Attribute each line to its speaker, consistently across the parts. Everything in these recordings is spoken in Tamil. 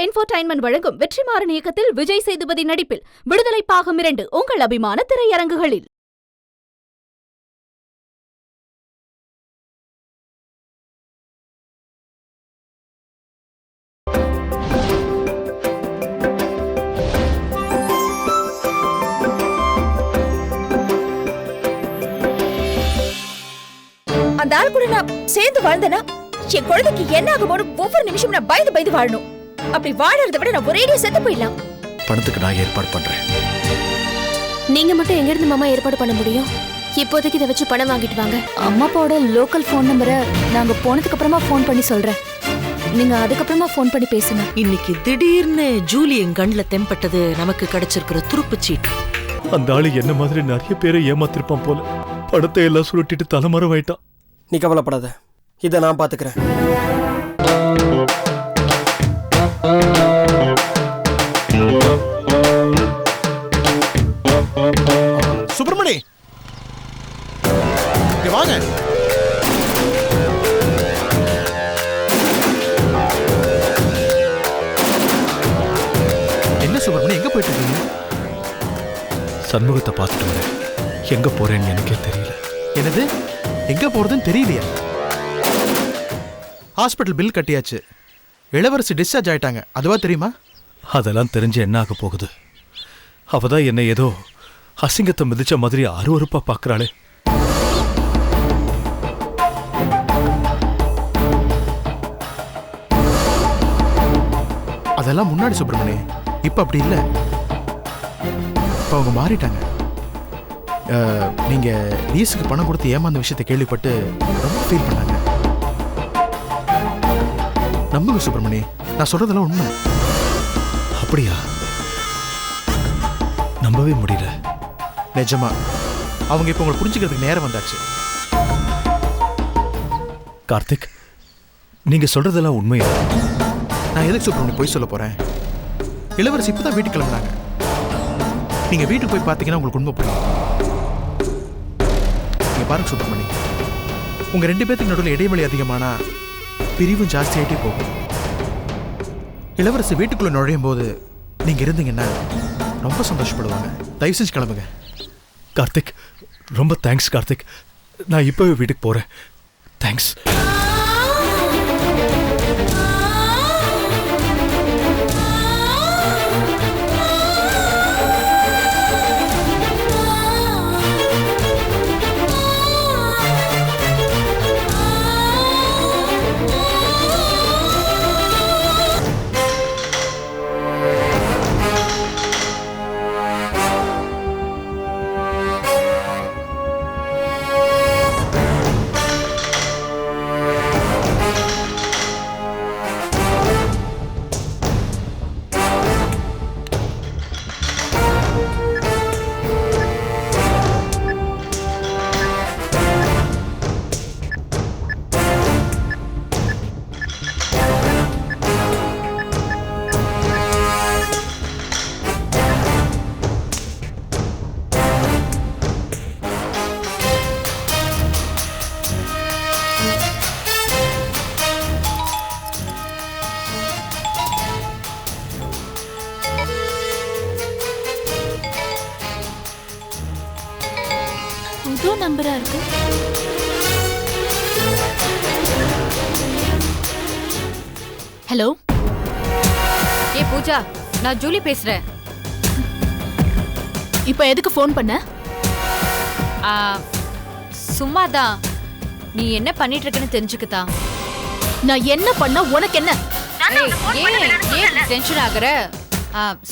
Speaker 1: என்டர்டைன்மெண்ட் வழங்கும் வெற்றிமாறன் இயக்கத்தில் விஜய் சேதுபதி நடிப்பில் விடுதலை பாகம் 2 உங்கள் அபிமான திரையரங்குகளில்.
Speaker 2: அந்த ஆள் கூட நான் சேர்ந்து வாழ்ந்தனா என் குழந்தைக்கு என்ன ஆகுமோன்னு ஒவ்வொரு நிமிஷம் நான் பயந்து பயந்து வாழணும். அப்படி வாழறதை விட நான் ஒரேடியா செத்து போயிடலாம்.
Speaker 3: பணத்துக்கு நான் ஏற்பாடு பண்றேன்.
Speaker 4: நீங்க மட்டும் எங்க இருந்து மாமா ஏற்பாடு பண்ண முடியும்? இப்போதைக்கு இதை வச்சு பணம் வாங்கிட்டு வாங்க. அம்மா அப்பாவோட லோக்கல் ஃபோன் நம்பரை நாங்க போனதுக்கு அப்புறமா ஃபோன் பண்ணி சொல்றேன். நீங்க அதுக்கப்புறமா ஃபோன் பண்ணி பேசுங்க.
Speaker 5: இன்னைக்கு திடீர்னு ஜூலி என் கண்ணுல தென்பட்டது நமக்கு கிடைச்சிருக்கிற துருப்பு சீட்டு.
Speaker 3: அந்த ஆளு என்ன மாதிரி நிறைய பேரை ஏமாத்திருப்பான் போல. படத்தை எல்லாம் சுருட்டிட்டு தலைமறை ஆயிட்டான்.
Speaker 6: நீ கவலைப்படாத, இதை நான் பாத்துக்கிறேன்.
Speaker 7: சுப்பிரமணி, இங்க வாங்க. என்ன சுப்பிரமணி, எங்க போயிட்டு இருக்கீங்க?
Speaker 3: சண்முகத்தை பார்த்துட்டு வரேன். எங்க போறேன்னு எனக்கே தெரியல.
Speaker 7: என்னது, எங்க போறதுன்னு தெரியலையா? ஹாஸ்பிட்டல் பில் கட்டியாச்சு. இளவரசி டிஸ்சார்ஜ் ஆயிட்டாங்க, அதுவா தெரியுமா?
Speaker 3: அதெல்லாம் தெரிஞ்சு என்ன ஆக போகுது? அவதான் என்ன ஏதோ அசிங்கத்தை மிதிச்ச மாதிரி அருவருப்பா பாக்குறாளே.
Speaker 7: அதெல்லாம் முன்னாடி சுப்பிரமணி, இப்ப அப்படி இல்லை. இப்ப அவங்க மாறிட்டாங்க. நீங்க லீஸுக்கு பணம் கொடுத்து ஏமாந்த விஷயத்தை கேள்விப்பட்டு ரொம்ப ஃபீல் பண்ணாங்க. நம்புங்க சுப்பிரமணி, நான் சொல்றதெல்லாம் உண்மை.
Speaker 3: அப்படியா? நம்பவே முடியல.
Speaker 7: நிஜமா அவங்க இப்ப உங்களை புரிஞ்சுக்கிறதுக்கு நேரம் வந்தாச்சு.
Speaker 3: கார்த்திக், நீங்க சொல்றதெல்லாம் உண்மையா?
Speaker 7: நான் எதுக்கு சுப்பிரமணி போய் சொல்ல போறேன்? இளவரசி இப்பதான் வீட்டுக்கு கிளம்புனாங்க. நீங்க வீட்டுக்கு போய் பார்த்தீங்கன்னா உங்களுக்கு உண்மை புரியும். நீங்க பாருங்க சுப்பிரமணி, உங்க 2 பேத்துக்கு நடுவில் இடைவெளி அதிகமானா பிரிவும் ஜாஸ்தியாயிட்டே போகும். இளவரசி வீட்டுக்குள்ள நுழையும் போது நீங்க இருந்தீங்கன்னா ரொம்ப சந்தோஷப்படுவாங்க. தயவு செஞ்சு கிளம்புங்க.
Speaker 3: கார்த்திக், ரொம்ப தேங்க்ஸ் கார்த்திக். நான் இப்பவே வீட்டுக்கு போறேன். தேங்க்ஸ்.
Speaker 4: புது நம்பரா இருக்கு.
Speaker 1: ஹலோ,
Speaker 2: ஏ பூஜா, நான் ஜூலி பேசுறேன்.
Speaker 1: இப்ப எதுக்கு ஃபோன் பண்ண?
Speaker 2: சும்மாதான். நீ என்ன பண்ணிட்டு இருக்கன்னு தெரிஞ்சுக்கத்தான்.
Speaker 1: நான் என்ன பண்ண உனக்கு என்ன?
Speaker 2: ஏன் டென்ஷன் ஆகுற?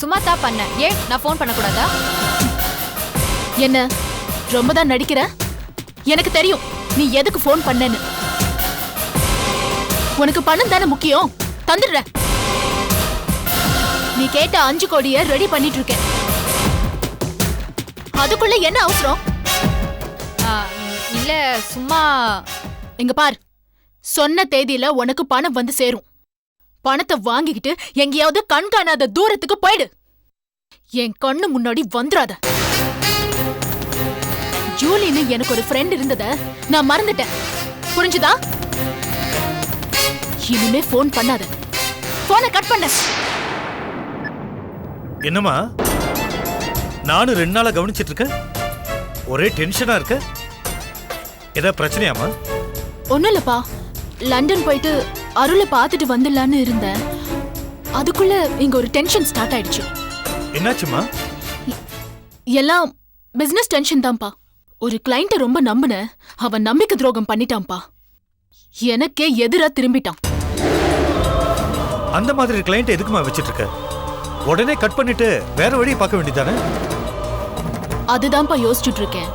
Speaker 2: சும்மா தான் பண்ண. ஏன் நான் ஃபோன் பண்ணக்கூடாதா?
Speaker 1: என்ன ரொம்ப தான் நடிக்கிற? எனக்கு தெரியும் நீ எதுக்கு ஃபோன் பண்ணேன்னு. உனக்கு பணம் தானே முக்கியம், தந்துடுற. நீ கேட்ட 5 கோடியை ரெடி பண்ணிட்டு இருக்க. அதுக்குள்ள என்ன அவசரம்?
Speaker 2: இல்ல, சும்மா.
Speaker 1: இங்க பார், சொன்ன தேதியில உனக்கு பணம் வந்து சேரும். பணத்தை வாங்கிக்கிட்டு எங்கேயாவது கண் காணாத தூரத்துக்கு போயிடு. என் கண்ணு முன்னாடி வந்துடாத. ஜூலின்னு எனக்கு ஒரு ஃப்ரெண்ட் இருந்தத நான் மறந்துட்டேன். புரிஞ்சுதா? இனிமே போன் பண்ணாத. போனை கட் பண்ண.
Speaker 3: என்னம்மா நானும் 2 நாளா கவனிச்சிட்டு இருக்கேன், ஒரே டென்ஷனா இருக்க. ஏதாவது பிரச்சனையாமா?
Speaker 1: ஒண்ணும் இல்லப்பா, லண்டன் போயிட்டு அருளை பார்த்துட்டு வந்துடலான்னு இருந்தேன். அதுக்குள்ள இங்க ஒரு டென்ஷன் ஸ்டார்ட் ஆயிடுச்சு.
Speaker 3: என்னாச்சுமா?
Speaker 1: எல்லாம் பிசினஸ் டென்ஷன் தான்ப்பா. ஒரு கிளைண்ட்டை ரொம்ப நம்பினேன், அவன் நம்பிக்கை துரோகம் பண்ணிட்டான்ப்பா. எனக்கே எதிரா திரும்பிட்டான்.
Speaker 3: அந்த மாதிரி கிளைண்ட் எதுக்குமா வச்சிட்டு இருக்க? உடனே கட் பண்ணிட்டு வேற வழியை பார்க்க வேண்டியதானே?
Speaker 1: அதுதான்ப்பா யோசிச்சுட்டு இருக்கேன்.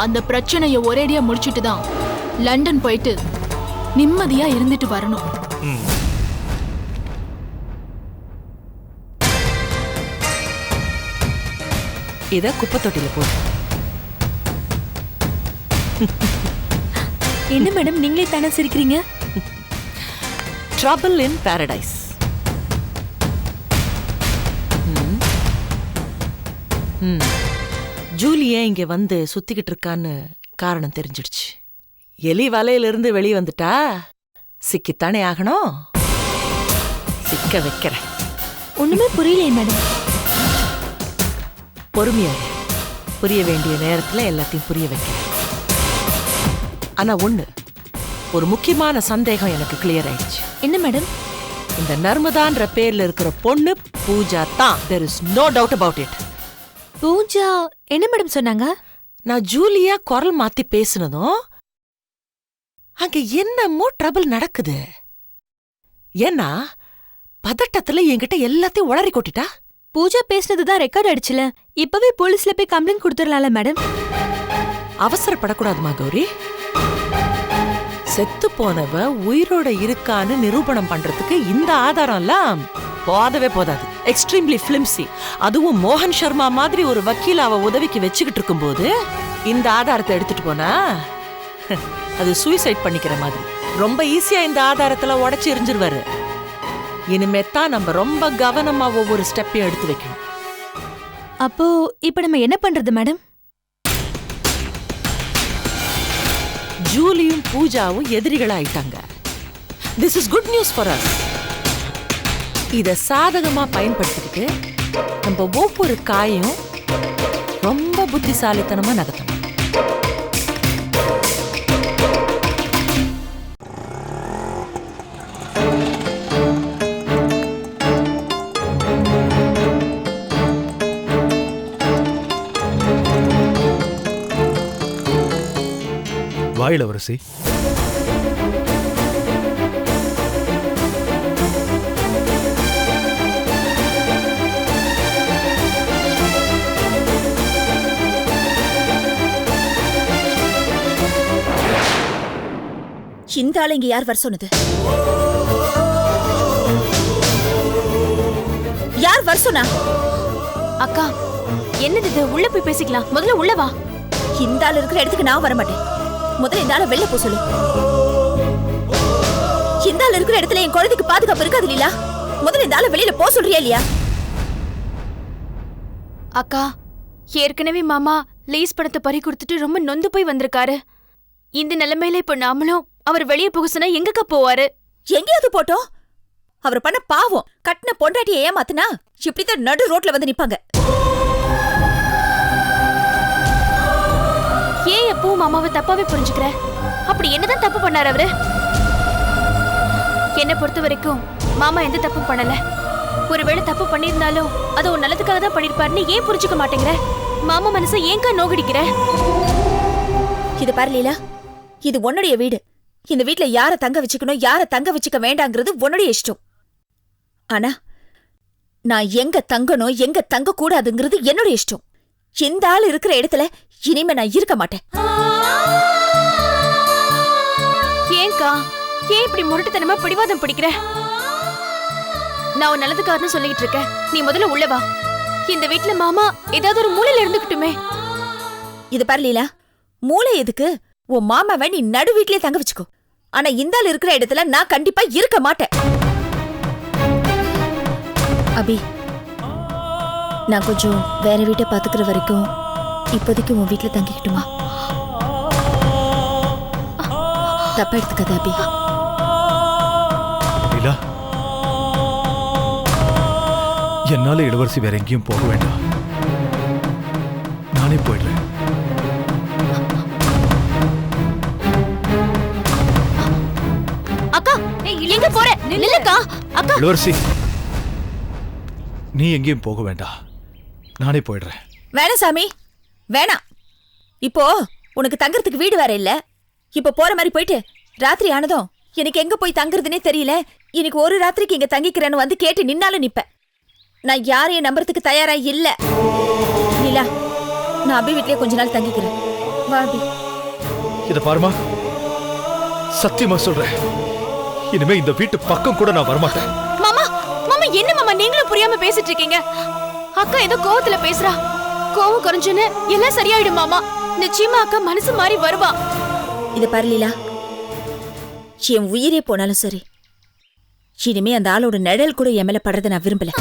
Speaker 1: அந்த பிரச்சனையை ஒரேடியா முடிச்சிட்டு தான் லண்டன் போயிட்டு நிம்மதியா இருந்துட்டு வரணும்.
Speaker 3: ம்.
Speaker 5: இத குப்பை தொட்டில போடு.
Speaker 4: என்ன மேடம் நீங்களே தானே சிரிக்கிறீங்க?
Speaker 5: ட்ரபிள் இன் பாரடைஸ். ஜூலியே இங்க வந்து சுத்திக்கிட்டு இருக்கான்னு காரணம் தெரிஞ்சிடுச்சு. எலி வலையிலிருந்து வெளியே வந்துட்டா சிக்கித்தானே ஆகணும். சிக்க வைக்கிறேன்.
Speaker 4: ஒண்ணுமே புரியலையே மேடம்.
Speaker 5: பொறுமையா இரு. புரிய வேண்டிய நேரத்துல எல்லாத்தையும் புரிய வைக்கிறேன். ஆனா ஒரு முக்கியமான சந்தேகம் எனக்கு கிளியர் ஆயிடுச்சு.
Speaker 4: என்ன மேடம்?
Speaker 5: இந்த நர்மதான்ற பேர்ல இருக்கிற பொண்ணு பூஜா தான். there is no doubt about it.
Speaker 4: Pooja என்ன மேடம் சொன்னாங்க?
Speaker 5: நான் ஜூலியா குரல் மாத்தி பேசினதும் அங்க என்னமோ ட்ரபிள் நடக்குது. ஏன்னா பதட்டத்துல என்கிட்ட எல்லாத்தையும் உளறி கொட்டிட்டா.
Speaker 4: பூஜா பேசினதுதான் ரெக்கார்ட் ஆயிடுச்சுல, இப்பவே போலீஸ்ல போய் கம்ப்ளைண்ட் கொடுத்துடலாம்ல மேடம்.
Speaker 5: அவசரப்படக்கூடாதுமா கௌரி. செத்து போனவ உயிரோட இருக்கான்னு நிரூபணம் பண்றதுக்கு இந்த ஆதாரம்லாம் போதவே போதாது. Extremely flimsy. அதுவும் மோகன் சர்மா மாதிரி ஒரு வக்கீல் அவ உதவிக்கு வச்சுக்கிட்டு இருக்கும்போது இந்த ஆதாரத்தை எடுத்துட்டு போனா அது சூசைட் பண்ணிக்கிற மாதிரி. ரொம்ப ஈஸியா இந்த ஆதாரத்துல உடைச்சு எரிஞ்சிருவாரு. இனிமேத்தான் நம்ம ரொம்ப கவனமா ஒவ்வொரு ஸ்டெப்பையும் எடுத்து வைக்கணும்.
Speaker 4: அப்போ இப்ப நம்ம என்ன பண்றது மேடம்?
Speaker 5: ஜூலியும் பூஜாவும் எதிரிகளாயிட்டாங்க. This is good news for us. இத சாதகமா பயன்படுத்திக்கிட்டு நம்ம ஒவ்வொரு காயும் ரொம்ப புத்திசாலித்தனமா நகர்த்தணும்.
Speaker 3: வாயிலவரசி,
Speaker 2: இந்த ஆளு இங்க யார் வர சொன்னது? யார் வர சொன்னா?
Speaker 4: அக்கா என்னது இது? உள்ள போய் பேசிக்கலாம். முதல்ல உள்ள வா.
Speaker 2: இந்த ஆள் இருக்கிற இடத்துக்கு நான் வர மாட்டேன். முதல்ல இந்த ஆளை வெளில போ சொல்லு. இந்த ஆள் இருக்கிற இடத்துல என் குழந்தைக்கு பாதுகாப்பு இருக்காது இல்லையா? முதல்ல இந்த ஆளை வெளியில போ சொல்றியா இல்லையா?
Speaker 4: அக்கா ஏற்கனவே மாமா லேஸ் பணத்தை பறி கொடுத்துட்டு ரொம்ப நொந்து போய் வந்திருக்காரு. இந்த நிலைமையில இப்ப நாமளும் அவர் வெளியே போக சொன்னா எங்கக்கா போவாரு?
Speaker 2: எங்கேயாவது போட்டோம். அவர் பண்ண பாவம். கட்டின பொண்டாட்டியை ஏமாத்துனா இப்படித்தான் நடு ரோட்ல வந்து நிப்பாங்க.
Speaker 4: ஏன் எப்பவும் மாமாவை தப்பாவே புரிஞ்சுக்கிற? அப்படி என்னதான் தப்பு பண்ணாரு அவரு? என்ன பொறுத்த வரைக்கும் மாமா எந்த தப்பும் பண்ணல. ஒருவேளை தப்பு பண்ணியிருந்தாலும் அது ஒரு நல்லதுக்காக தான் பண்ணிருப்பாருன்னு ஏன் புரிஞ்சுக்க மாட்டேங்கிற? மாமா மனசை ஏங்கா நோகடிக்கிற?
Speaker 2: இது பாரு லீலா, இது உன்னுடைய வீடு. இந்த வீட்ல யார தங்க வச்சுக்கணும், யார தங்க வச்சுக்க வேண்டாங்கிறது உன்னுடைய இஷ்டம். ஆனா நான் எங்க தங்கணும், எங்க தங்க கூடாதுங்கிறது என்னுடைய இஷ்டம். இந்த ஆள் இருக்கிற இடத்துல இனிமே நான் இருக்க மாட்டேன்.
Speaker 4: ஏங்கா ஏன் இப்படி முரட்டுத்தனமா பிடிவாதம் பிடிக்கிற? நான் உன் நல்லதுக்காரன்னு சொல்லிட்டு இருக்கேன். நீ முதல்ல உள்ள வா. இந்த வீட்ல மாமா ஏதாவது ஒரு மூலையில இருந்துக்கிட்டுமே.
Speaker 2: இது பாரு லீலா, மூளை எதுக்கு? உன் மாமாவை நீ நடு வீட்லயே தங்க வச்சுக்கோ. ஆனா இந்த ஆள் இருக்கிற இடத்துல நான் கண்டிப்பா இருக்க மாட்டேன். அபி, நான் கொஞ்சம் வேற வீட்டை பாத்துக்கிற வரைக்கும் இப்போதைக்கு உன் வீட்டுல தங்கிக்கிட்டுமா? தப்பா எடுத்துக்காத அபி.
Speaker 3: லீலா, என்னால இளவரசி வேற எங்கேயும் போக வேண்டாம். நானே போயிடுறேன்.
Speaker 4: அக்கா எங்க போற? நில்லுக்கா. அக்கா
Speaker 3: இளவரசி, நீ எங்கேயும் போக வேண்டாம். நானே போயிடுறேன்.
Speaker 2: வேணாம் சாமி, வேணாம். இப்போ உனக்கு தங்கறதுக்கு வீடு வேற இல்ல. இப்போ போற மாதிரி போயிட்டு ராத்திரி ஆனதும் எனக்கு எங்க போய் தங்குறதுனே தெரியல, இன்னைக்கு ஒரு ராத்திரிக்கு இங்க தங்கிக்கிறேன்னு வந்து கேட்டு நின்னாலும் நிப்பேன். நான் யாரையும் நம்புறதுக்கு தயாரா இல்ல. நீலா, நான் அபி வீட்லயே கொஞ்ச நாள் தங்கிக்கிறேன். வா அபி.
Speaker 3: இத பாருமா, சத்தியமா சொல்றேன், இனிமே இந்த வீட்டு பக்கம் கூட நான் வரமாட்டேன்.
Speaker 4: மாமா மாமா என்ன மாமா நீங்களும் புரியாம பேசிட்டு இருக்கீங்க? அக்கா ஏதோ கோவத்துல பேசுறா. கோவம் குறைஞ்சுன்னு எல்லாம் சரியாயிடும் மாமா. நிச்சயமா அக்கா மனசு மாறி வருவா.
Speaker 2: இத பாரு லீலா, என் உயிரே போனாலும் சரி, இனிமே அந்த ஆளோட நிழல் கூட என் மேல படுறத நான் விரும்பல.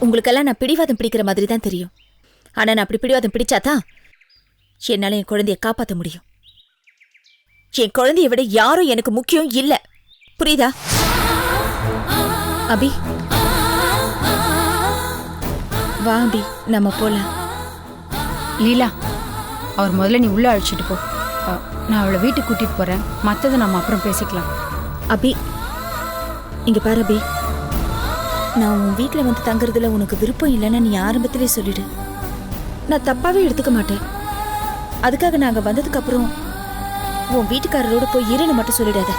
Speaker 2: உங்களுக்கெல்லாம் நான் பிடிவாதம் பிடிக்கிற மாதிரி தான் தெரியும். ஆனா நான் அப்படி பிடிவாதம் பிடிச்சாதான் என்னால என் குழந்தைய காப்பாற்ற முடியும். என் குழந்தைய விட யாரும் எனக்கு முக்கியம் இல்ல. புரியுதா அபி? வா அபி, நம்ம போலாம்.
Speaker 8: லீலா, அவர் முதல்ல நீ உள்ள அழைச்சிட்டு போ. நான் அவளை வீட்டுக்கு கூட்டிட்டு போறேன். மற்றதை நம்ம அப்புறம் பேசிக்கலாம்.
Speaker 2: அபி, இங்க பாரு அபி, நான் உன் வீட்டுல வந்து தங்குறதுல உனக்கு விருப்பம் இல்லைன்னு நீ ஆரம்பத்திலே சொல்லிடு. நான் தப்பாவே எடுத்துக்க மாட்டேன். அதுக்காக நாங்க வந்ததுக்கு அப்புறம் உன் வீட்டுக்காரரோட போய் இருன்னு மட்டும் சொல்லிடாத.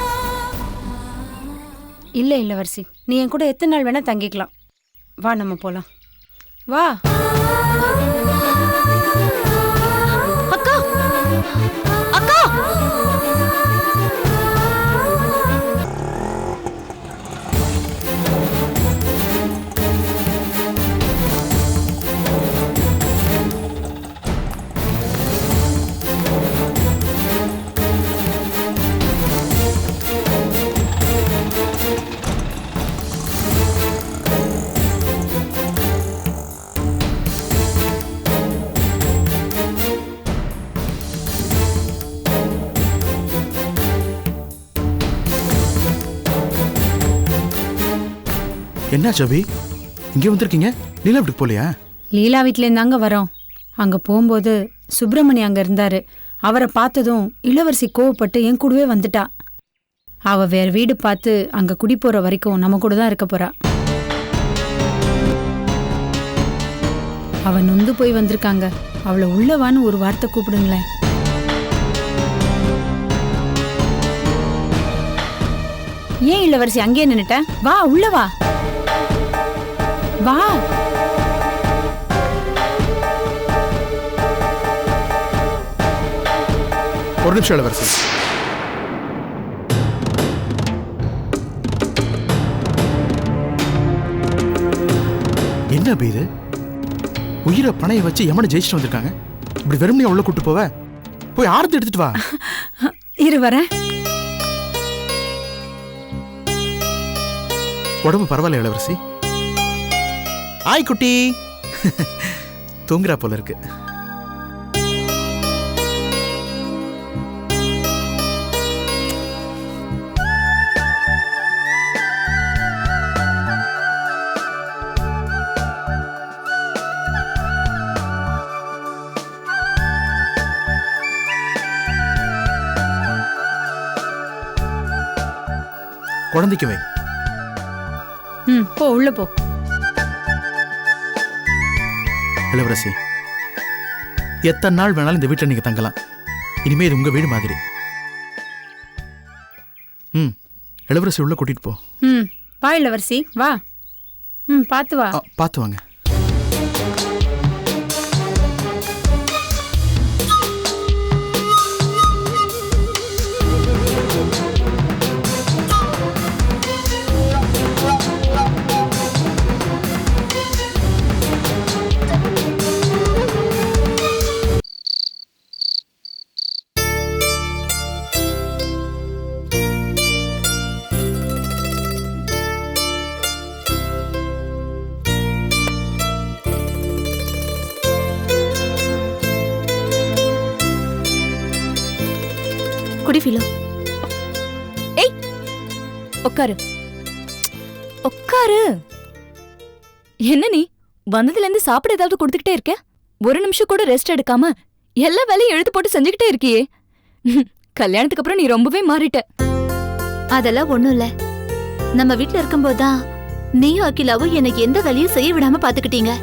Speaker 8: இல்ல இளவரசி, நீ என் கூட எத்தனை நாள் வேணா தங்கிக்கலாம். வா நம்ம போலாம். வா.
Speaker 4: அக்கா அக்கா
Speaker 7: என்ன சபி, இங்கே வந்திருக்கீங்க? லீலா வீட்டுக்கு போலையா?
Speaker 8: லீலா வீட்டிலேருந்து அங்கே வரோம். அங்கே போகும்போது சுப்பிரமணி அங்கே இருந்தாரு. அவரை பார்த்ததும் இளவரசி கோவப்பட்டு என் கூடவே வந்துட்டா. அவ வேற வீடு பார்த்து அங்கே குடி போகிற வரைக்கும் நம்ம கூட தான் இருக்க போறா. அவ நொந்து போய் வந்திருக்காங்க. அவளை உள்ளவான்னு ஒரு வார்த்தை கூப்பிடுங்களேன். ஏன் இளவரசி அங்கேயே நின்னுட்ட? வா உள்ள வா. வா.
Speaker 7: ஒரு நிமிஷம் இளவரசி. என்ன இது? உயிரை பணைய வச்சு யமனை ஜெயிச்சுட்டு வந்திருக்காங்க. இப்படி வெறுமனையா உள்ள கூட்டு போவ? போய் ஆரத்தி எடுத்துட்டு வா.
Speaker 8: இரு வரேன்.
Speaker 7: உடம்பு பரவாயில்ல இளவரசி? ஆய் குட்டி தூங்குறா போல இருக்கு. குழந்தைக்கு வை.
Speaker 8: போ உள்ள போ.
Speaker 7: இளவரசி, எத்தனை நாள் வேணாலும் இந்த வீட்டில் நீங்க தங்கலாம். இனிமே இது உங்க வீடு மாதிரி. இளவரசி உள்ள கூட்டிட்டு போ.
Speaker 8: வா இளவரசி வா. பார்த்து வா.
Speaker 7: பார்த்து வாங்க.
Speaker 2: குடி ஃபிலோ. ஏய்,
Speaker 4: உட்காரு உட்காரு. என்ன நீ வந்ததுல இருந்து சாப்பிட ஏதாவது கொடுத்துக்கிட்டே இருக்க? ஒரு நிமிஷம் கூட ரெஸ்ட் எடுக்காம எல்லா வேலையும் எழுத்து போட்டு செஞ்சுக்கிட்டே இருக்கியே. கல்யாணத்துக்கு அப்புறம் நீ ரொம்பவே மாறிட்ட.
Speaker 2: அதெல்லாம் ஒண்ணும் இல்ல. நம்ம வீட்ல இருக்கும்போதுதான் நீயும் அகிலாவும் எனக்கு எந்த வேலையும் செய்ய விடாம பாத்துக்கிட்டீங்க.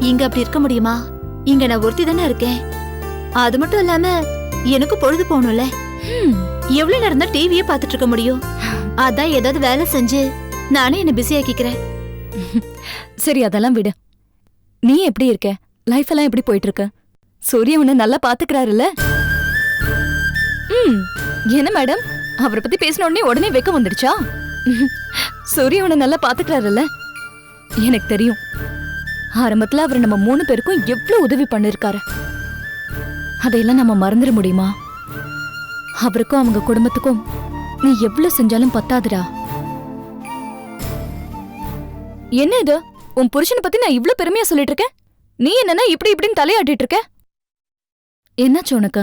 Speaker 2: இங்க அப்படி இருக்க முடியுமா? இங்க நான் ஒருத்தி தானே இருக்கேன். அது மட்டும் இல்லாம எனக்கு பொழுது போகணும்ல. எவ்வளவு நேரம் தான் டிவியே பாத்துட்டு இருக்க முடியும்? அதான் ஏதாவது வேலை செஞ்சு நானே என்ன பிஸி ஆக்கிக்கிறேன்.
Speaker 4: சரி அதெல்லாம் விடு. நீ எப்படி இருக்க? லைஃப் எல்லாம் எப்படி போயிட்டு இருக்கு? சூரிய உன்னை நல்லா பாத்துக்கிறாருல்ல? என்ன மேடம், அவரை பத்தி பேசின உடனே வெக்கம் வந்துடுச்சா? சூரிய உன்னை நல்லா பாத்துக்கிறாருல்ல? எனக்கு தெரியும். ஆரம்பத்துல அவர் நம்ம 3 பேருக்கும் எவ்வளவு உதவி பண்ணிருக்காரு. அதையெல்லாம் நம்ம மறந்துட முடியுமா? அவருக்கும் அவங்க குடும்பத்துக்கும் நீ எவ்வளவு செஞ்சாலும் பத்தாதுடா. என்ன இது? உன் புருஷனை பத்தி நான் இவ்ளோ பெருமையா சொல்லிட்டு இருக்கேன், நீ என்னன்னா இப்படி இப்படின்னு தலையாட்டிட்டு இருக்க? என்னாச்சு உனக்கு?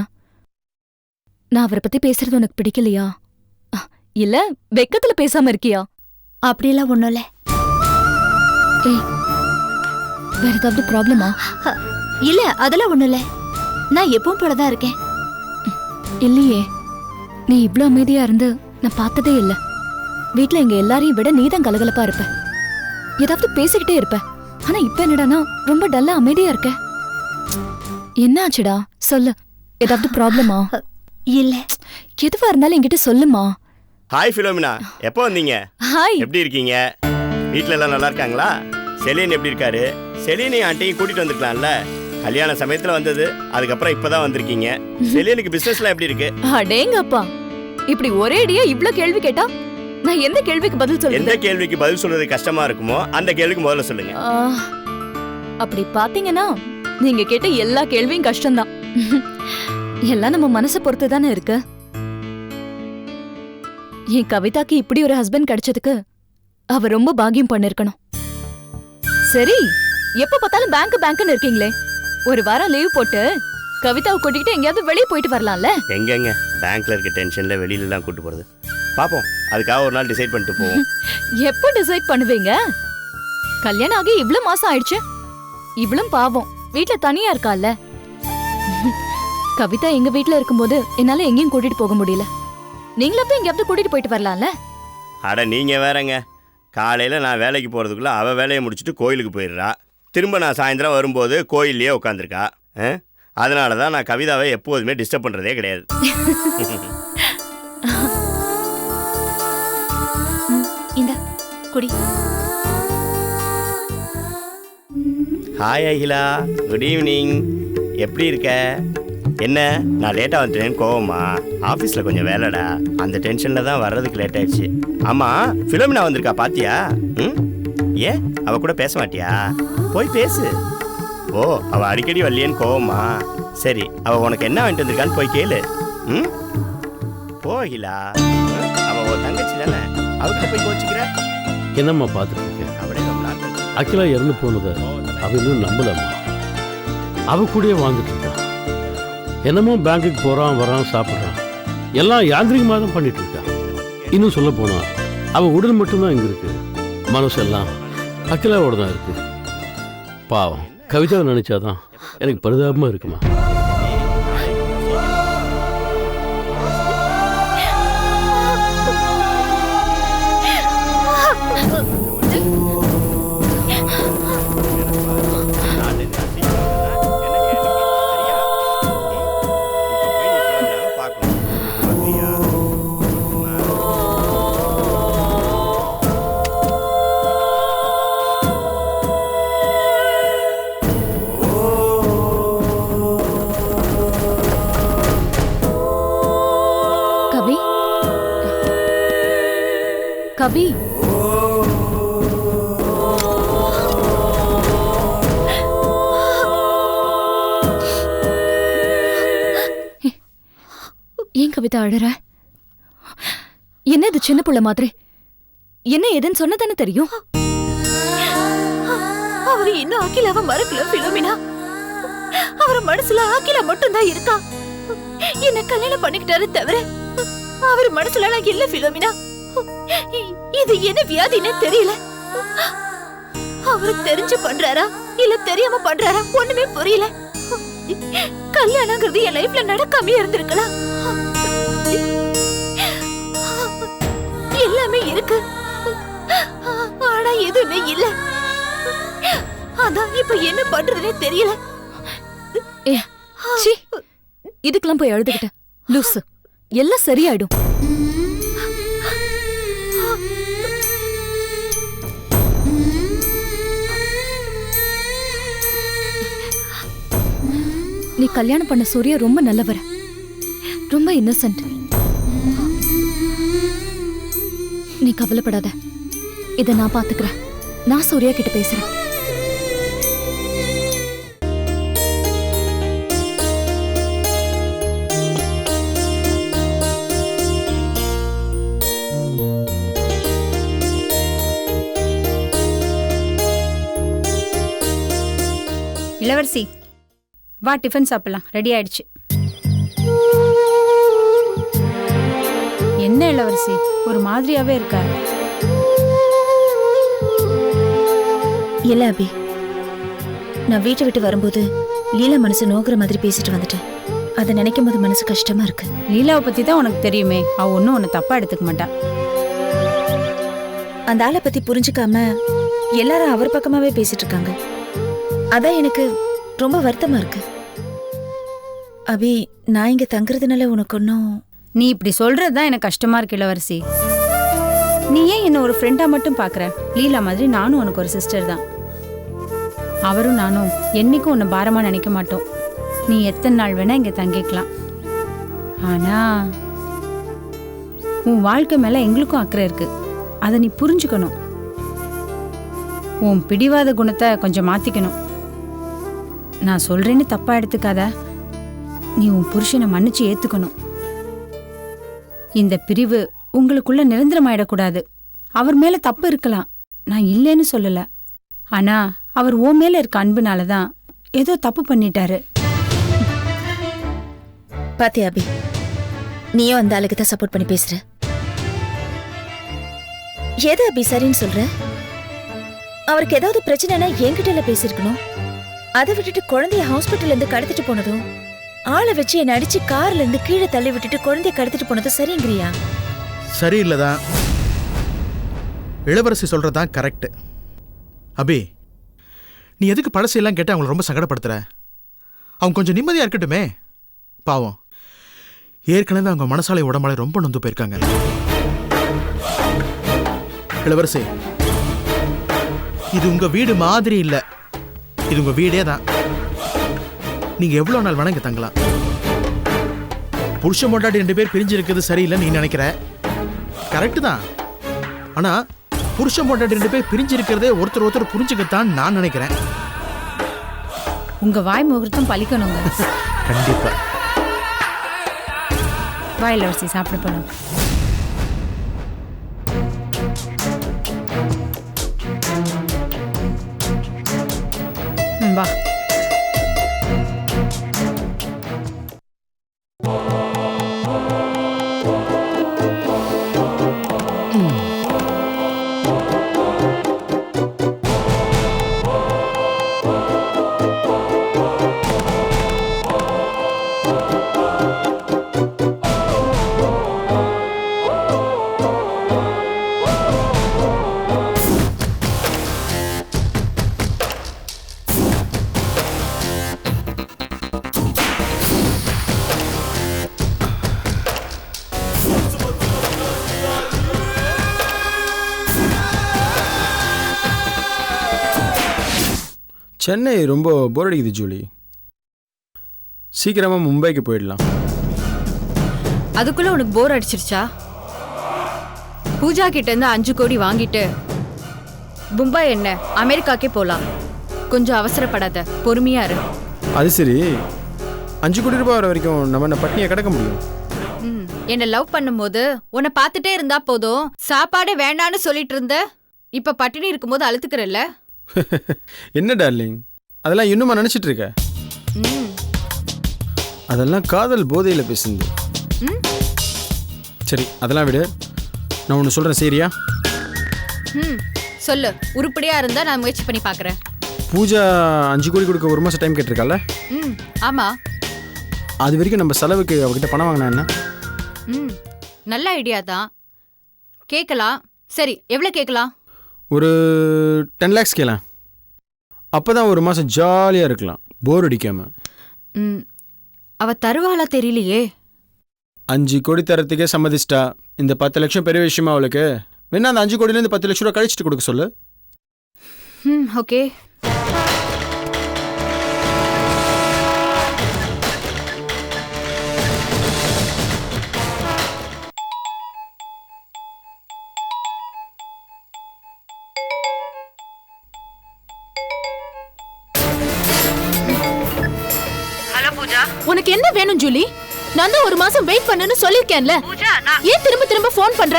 Speaker 4: நான் அவரை பத்தி பேசுறது உனக்கு பிடிக்கலையா? இல்ல வெக்கத்துல பேசாம இருக்கியா?
Speaker 2: அப்படியெல்லாம் ஒண்ணும் இல்ல.
Speaker 4: ஏய், வேற ஏதாவது ப்ராப்ளமா?
Speaker 2: இல்ல அதெல்லாம் ஒண்ணும் இல்ல. நான் எப்பவும் போலதான் இருக்கேன்.
Speaker 4: இல்லையே, நீ இவ்ளோ அமைதியா இருந்து நான் பார்த்ததே இல்ல. வீட்ல எங்க எல்லாரையும் விட நீதான் கலகலப்பா இருப்ப, ஏதாவது பேசிக்கிட்டே இருப்ப. ஆனா இப்ப என்னடானா ரொம்ப டல்லா அமைதியா இருக்க. என்ன ஆச்சுடா சொல்லு, ஏதாவது ப்ராப்ளமா?
Speaker 2: இல்ல.
Speaker 4: எதுவா இருந்தாலும் என்கிட்ட சொல்லுமா.
Speaker 9: ஹாய் ஃபிலோமினா, எப்போ வந்தீங்க?
Speaker 4: ஹாய்.
Speaker 9: எப்படி இருக்கீங்க? வீட்ல எல்லாம் நல்லா இருக்காங்களா? செலின் எப்படி இருக்காரு? செலினை ஆண்டையும் கூட்டிட்டு வந்துருக்கலாம்ல? கல்யாண சமயத்துல வந்தது, அதுக்கப்புறம் இப்பதான் வந்திருக்கீங்க. செலினுக்கு பிசினஸ்லாம் எப்படி இருக்கு?
Speaker 4: அடேங்கப்பா, இப்படி ஒரேடியா இவ்ளோ கேள்வி கேட்டா நான் எந்த கேள்விக்கு பதில் சொல்றது?
Speaker 9: எந்த கேள்விக்கு பதில் சொல்றது கஷ்டமா இருக்குமோ அந்த கேள்விக்கு முதல்ல சொல்லுங்க.
Speaker 4: அப்படி பாத்தீங்கன்னா நீங்க கேட்ட எல்லா கேள்வியும் கஷ்டம்தான். எல்லாம் நம்ம மனசை பொறுத்து தானே இருக்கு. என் கவிதாக்கு இப்படி ஒரு ஹஸ்பண்ட் கிடைச்சதுக்கு அவ ரொம்ப பாக்கியம் பண்ணிருக்கணும். சரி, எப்ப பார்த்தாலும் பேங்க்னு இருக்கீங்களே, ஒரு வாரம் லீவ் போட்டு கவிதாவை கூட்டிக்கிட்டு எங்கேயாவது வெளியே போயிட்டு வரலாம்ல?
Speaker 9: எங்கங்க பேங்க்ல இருக்க டென்ஷன்ல வெளியில எல்லாம் கூட்டு போறது. பாப்போம், அதுக்காக ஒரு நாள் டிசைட் பண்ணிட்டு போவோம்.
Speaker 4: எப்போ டிசைட் பண்ணுவீங்க? கல்யாணம் ஆகி இவ்ளோ மாசம் ஆயிடுச்சு. இவ்ளும் பாவம் வீட்ல தனியா இருக்கால. கவிதா எங்க வீட்ல இருக்கும்போது என்னால எங்கேயும் கூட்டிட்டு போக முடியல. நீங்களாவது எங்கேயாவது கூட்டிட்டு போயிட்டு வரலாம்ல?
Speaker 9: அட நீங்க வேறங்க, காலையில நான் வேலைக்கு போறதுக்குள்ள அவ வேலையை முடிச்சுட்டு கோயிலுக்கு போயிடுறா. திரும்ப நான் சாயந்தரம் வரும்போது கோயில்லையே உட்காந்துருக்கா. அதனால தான் நான் கவிதாவை எப்போதுமே டிஸ்டர்ப் பண்றதே கிடையாது.
Speaker 2: இந்த குடி.
Speaker 9: Hi Akila, good evening. எப்படி இருக்க? என்ன நான் லேட்டாக வந்துட்டேன்னு கோவமா? ஆஃபீஸில் கொஞ்சம் வேலைடா, அந்த டென்ஷனில் தான் வர்றதுக்கு லேட் ஆயிடுச்சு. ஆமாம், ஃபிலோமினா வந்திருக்கா பாத்தியா? ஏன் அவ கூட பேச மாட்டியா? போய் பேசு. ஓ, அவள் அடிக்கடி வரலையேன்னு கோவமா? சரி, அவள் உனக்கு என்ன வாங்கிட்டு வந்திருக்கான்னு போய் கேளு. போ அகிலா, அவள் ஒரு தங்கச்சி தானே, அவகிட்ட போய் கோச்சிக்கிற.
Speaker 10: என்னம்மா பார்த்துட்டு இருக்கேன்?
Speaker 9: அவளே ரொம்ப நாள்
Speaker 10: அகிலா இறந்து போனதை அவ இன்னும் நம்பலம்மா. அவ கூடயே வாழ்ந்துட்டு இருக்கான். என்னமோ பேங்குக்கு போறான் வரான் சாப்பிட்றான், எல்லாம் யாந்திரிகமாக தான் பண்ணிட்டு இருக்கான். இன்னும் சொல்ல போனா அவ உடல் மட்டும்தான் இங்க இருக்கு, மனசெல்லாம் அகிலாவோட தான் இருக்கு. பாவம், கவிதாவை நினைச்சாதான் எனக்கு பரிதாபமா இருக்குமா.
Speaker 4: கவி, ஏன் கவிதா அழற? என்ன இது சின்ன புள்ள மாதிரி? என்ன ஏதுன்னு சொன்னதானே தெரியும்.
Speaker 2: அவரு இன்னும் அகிலாவை மறக்கல பிலோமினா. அவர மனசுல அகிலா மட்டும்தான் இருக்கா. என்ன கல்யாணம் பண்ணிக்கிட்டாரு தவிர அவர் மனசுல நான் இல்ல பிலோமினா. இது என்ன வியாதினே தெரியல. அவரு தெரிஞ்சு பண்றாரா இல்ல தெரியாம பண்றாரா ஒண்ணுமே புரியல. கல்யாணங்கிறது என் லைஃப்ல நடக்காம இருந்திருக்கலாம். எல்லாமே இருக்கு, ஆனா எதுவுமே இல்ல. அதான் இப்ப என்ன பண்றதுனே தெரியல.
Speaker 4: இதுக்கெல்லாம் போய் அழுதுகிட்ட லூசு, எல்லாம் சரியாயிடும். நீ கல்யாணம் பண்ண சூர்யா ரொம்ப நல்லவர், ரொம்ப இன்னசென்ட். நீ கவலைப்படாத, இத நான் பாத்துக்கிறேன். நான் சூர்யா கிட்ட பேசுறேன்.
Speaker 8: இளவரசி வா, டிஃபன் சாப்பிடலாம். ரெடி ஆயிடுச்சு. என்ன இளவரசி ஒரு மாதிரியாவே இருக்கா?
Speaker 2: இல்ல அபி, நான் வீட்டை விட்டு வரும்போது லீலா மனசு நோக்குற மாதிரி பேசிட்டு வந்துட்டேன். அதை நினைக்கும் போது மனசு கஷ்டமா இருக்கு.
Speaker 8: லீலாவை பத்தி தான் உனக்கு தெரியுமே, அவ ஒன்னும் உன்னை தப்பா எடுத்துக்க மாட்டா.
Speaker 2: அந்த ஆளை பத்தி புரிஞ்சுக்காம எல்லாரும் அவர் பக்கமாவே பேசிட்டு இருக்காங்க. அதான் எனக்கு ரொம்ப வருத்தமா இருக்கு. அபி, நான் இங்க தங்குறதுனால உனக்கு ஒன்னும்...
Speaker 8: நீ இப்படி சொல்றதுதான் எனக்கு கஷ்டமா இருக்கு இளவரசி. நீ ஏன் என்ன ஒரு ஃப்ரெண்டா மட்டும் பாக்குற? லீலா மாதிரி நானும் உனக்கு ஒரு சிஸ்டர் தான். அவரும் நானும் என்னைக்கும் உன்னை பாரமா நினைக்க மாட்டோம். நீ எத்தனை நாள் வேணா இங்க தங்கிக்கலாம். ஆனா உன் வாழ்க்கை மேல எங்களுக்கும் அக்கறை இருக்கு, அதை நீ புரிஞ்சுக்கணும். உன் பிடிவாத குணத்தை கொஞ்சம் மாத்திக்கணும். நான் சொல்றேன்னு தப்பா எடுத்துக்காத. நீ உன் புருஷனை மன்னிச்சு ஏத்துக்கணும். இந்த பிரிவு உங்களுக்குள்ள நிரந்தரமாயிடக்கூடாது. அவர் மேல தப்பு இருக்கலாம், நான் இல்லைன்னு சொல்லல. ஆனா அவர் உன் மேல இருக்க அன்புனாலதான் ஏதோ தப்பு பண்ணிட்டாரு.
Speaker 2: பாத்தியா அபி, நீயும் அந்த ஆளுக்கு தான் சப்போர்ட் பண்ணி பேசுற. எது அபி சரின்னு சொல்ற? அவருக்கு ஏதாவது பிரச்சனைனா என்கிட்ட பேசிருக்கணும். அதை விட்டுட்டு குழந்தைய ஹாஸ்பிட்டல்ல இருந்து கடத்திட்டு போனதும், ஆளை வச்சு என்ன அடிச்சு கார்ல இருந்து கீழே தள்ளி விட்டுட்டு குழந்தைய கடத்திட்டு போனதும் சரிங்கிறியா?
Speaker 7: சரியில்லதான். இளவரசி சொல்றதான் கரெக்ட். அபி, நீ எதுக்கு பழசையெல்லாம் கேட்டு அவங்களை ரொம்ப சங்கடப்படுத்துற? அவங்க கொஞ்சம் நிம்மதியா இருக்கட்டுமே. பாவம், ஏற்கனவே அவங்க மனசாலை உடம்பாலே ரொம்ப நொந்து போயிருக்காங்க. இளவரசி, இது உங்க வீடு மாதிரி இல்ல, இது உங்க வீடே தான். நீங்க எவ்வளவு நாள் வேணா இங்க தங்கலாம். புருஷ பொண்டாட்டி 2 பேர் பிரிஞ்சு இருக்கிறது சரியில்லை நீ நினைக்கிற, கரெக்ட் தான். ஆனா புருஷ பொண்டாட்டி 2 பேர் பிரிஞ்சு இருக்கிறதே ஒருத்தர் புரிஞ்சுக்கத்தான் நான் நினைக்கிறேன்.
Speaker 8: உங்க வாய் முகூர்த்தம் பலிக்கணுங்க.
Speaker 7: கண்டிப்பா.
Speaker 8: வா இளவரசி, சாப்பிட போலாம். வா.
Speaker 6: சென்னை ரொம்ப போர் அடிக்குது ஜூலி. சீக்கிரமா மும்பைக்கு போயிடலாம்.
Speaker 11: அதுக்குள்ள உனக்கு போர் அடிச்சிருச்சா? பூஜா கிட்ட இருந்து 5 கோடி வாங்கிட்டு மும்பை என்ன அமெரிக்காக்கே போலாம். கொஞ்சம் அவசரப்படாத, பொறுமையா இரு.
Speaker 6: அது சரி, 5 கோடி ரூபாய் வர வரைக்கும் நம்ம என்ன பட்னியை கிடக்க முடியும்?
Speaker 11: என்ன லவ் பண்ணும்போது உன்னை பார்த்துட்டே இருந்தா போதும், சாப்பாடே வேண்டான்னு சொல்லிட்டு இருந்த. இப்ப பட்டினி இருக்கும்போது அழுத்துக்கிறல்ல.
Speaker 6: என்ன டார்லிங், அதெல்லாம் இன்னுமா நினைச்சிட்டு இருக்க? அதெல்லாம் காதல் போதையில பேசுது. சரி, அதெல்லாம் விடு. நான் ஒன்று சொல்கிறேன் சரியா?
Speaker 11: ம் சொல்லு. உருப்படியா இருந்தா நான் முயற்சி பண்ணி பார்க்கறேன்.
Speaker 6: பூஜா 5 கோடி கொடுக்க 1 மாதம் டைம் கேட்டிருக்கால?
Speaker 11: ம் ஆமா.
Speaker 6: அது வரைக்கும் நம்ம செலவுக்கு அவகிட்ட பணம் வாங்கினா என்ன?
Speaker 11: ம் நல்ல ஐடியா தான். கேட்கலாம். சரி, எவ்வளோ கேட்கலாம்?
Speaker 6: ஒரு 10 lakhs கேளேன். அப்போ தான் 1 மாதம் ஜாலியாக இருக்கலாம், போர் அடிக்காமல்.
Speaker 11: ம் அவ தருவாளா தெரியலையே.
Speaker 6: 5 கோடி தரத்துக்கே சம்மதிச்சிட்டா. இந்த 10 லட்சம் பெரிய விஷயமா அவளுக்கு? வேணா அந்த 5 கோடியிலேருந்து 10 லட்ச ரூபா கழிச்சிட்டு கொடுக்க சொல்லு.
Speaker 11: ம் ஓகே.
Speaker 1: உனக்கு என்ன வேணும் ஜூலி? நான் தான் 1 மாசம் வெயிட் பண்ணுன்னு சொல்லிருக்கேன்ல. ஏன் திரும்ப திரும்ப ஃபோன் பண்ற?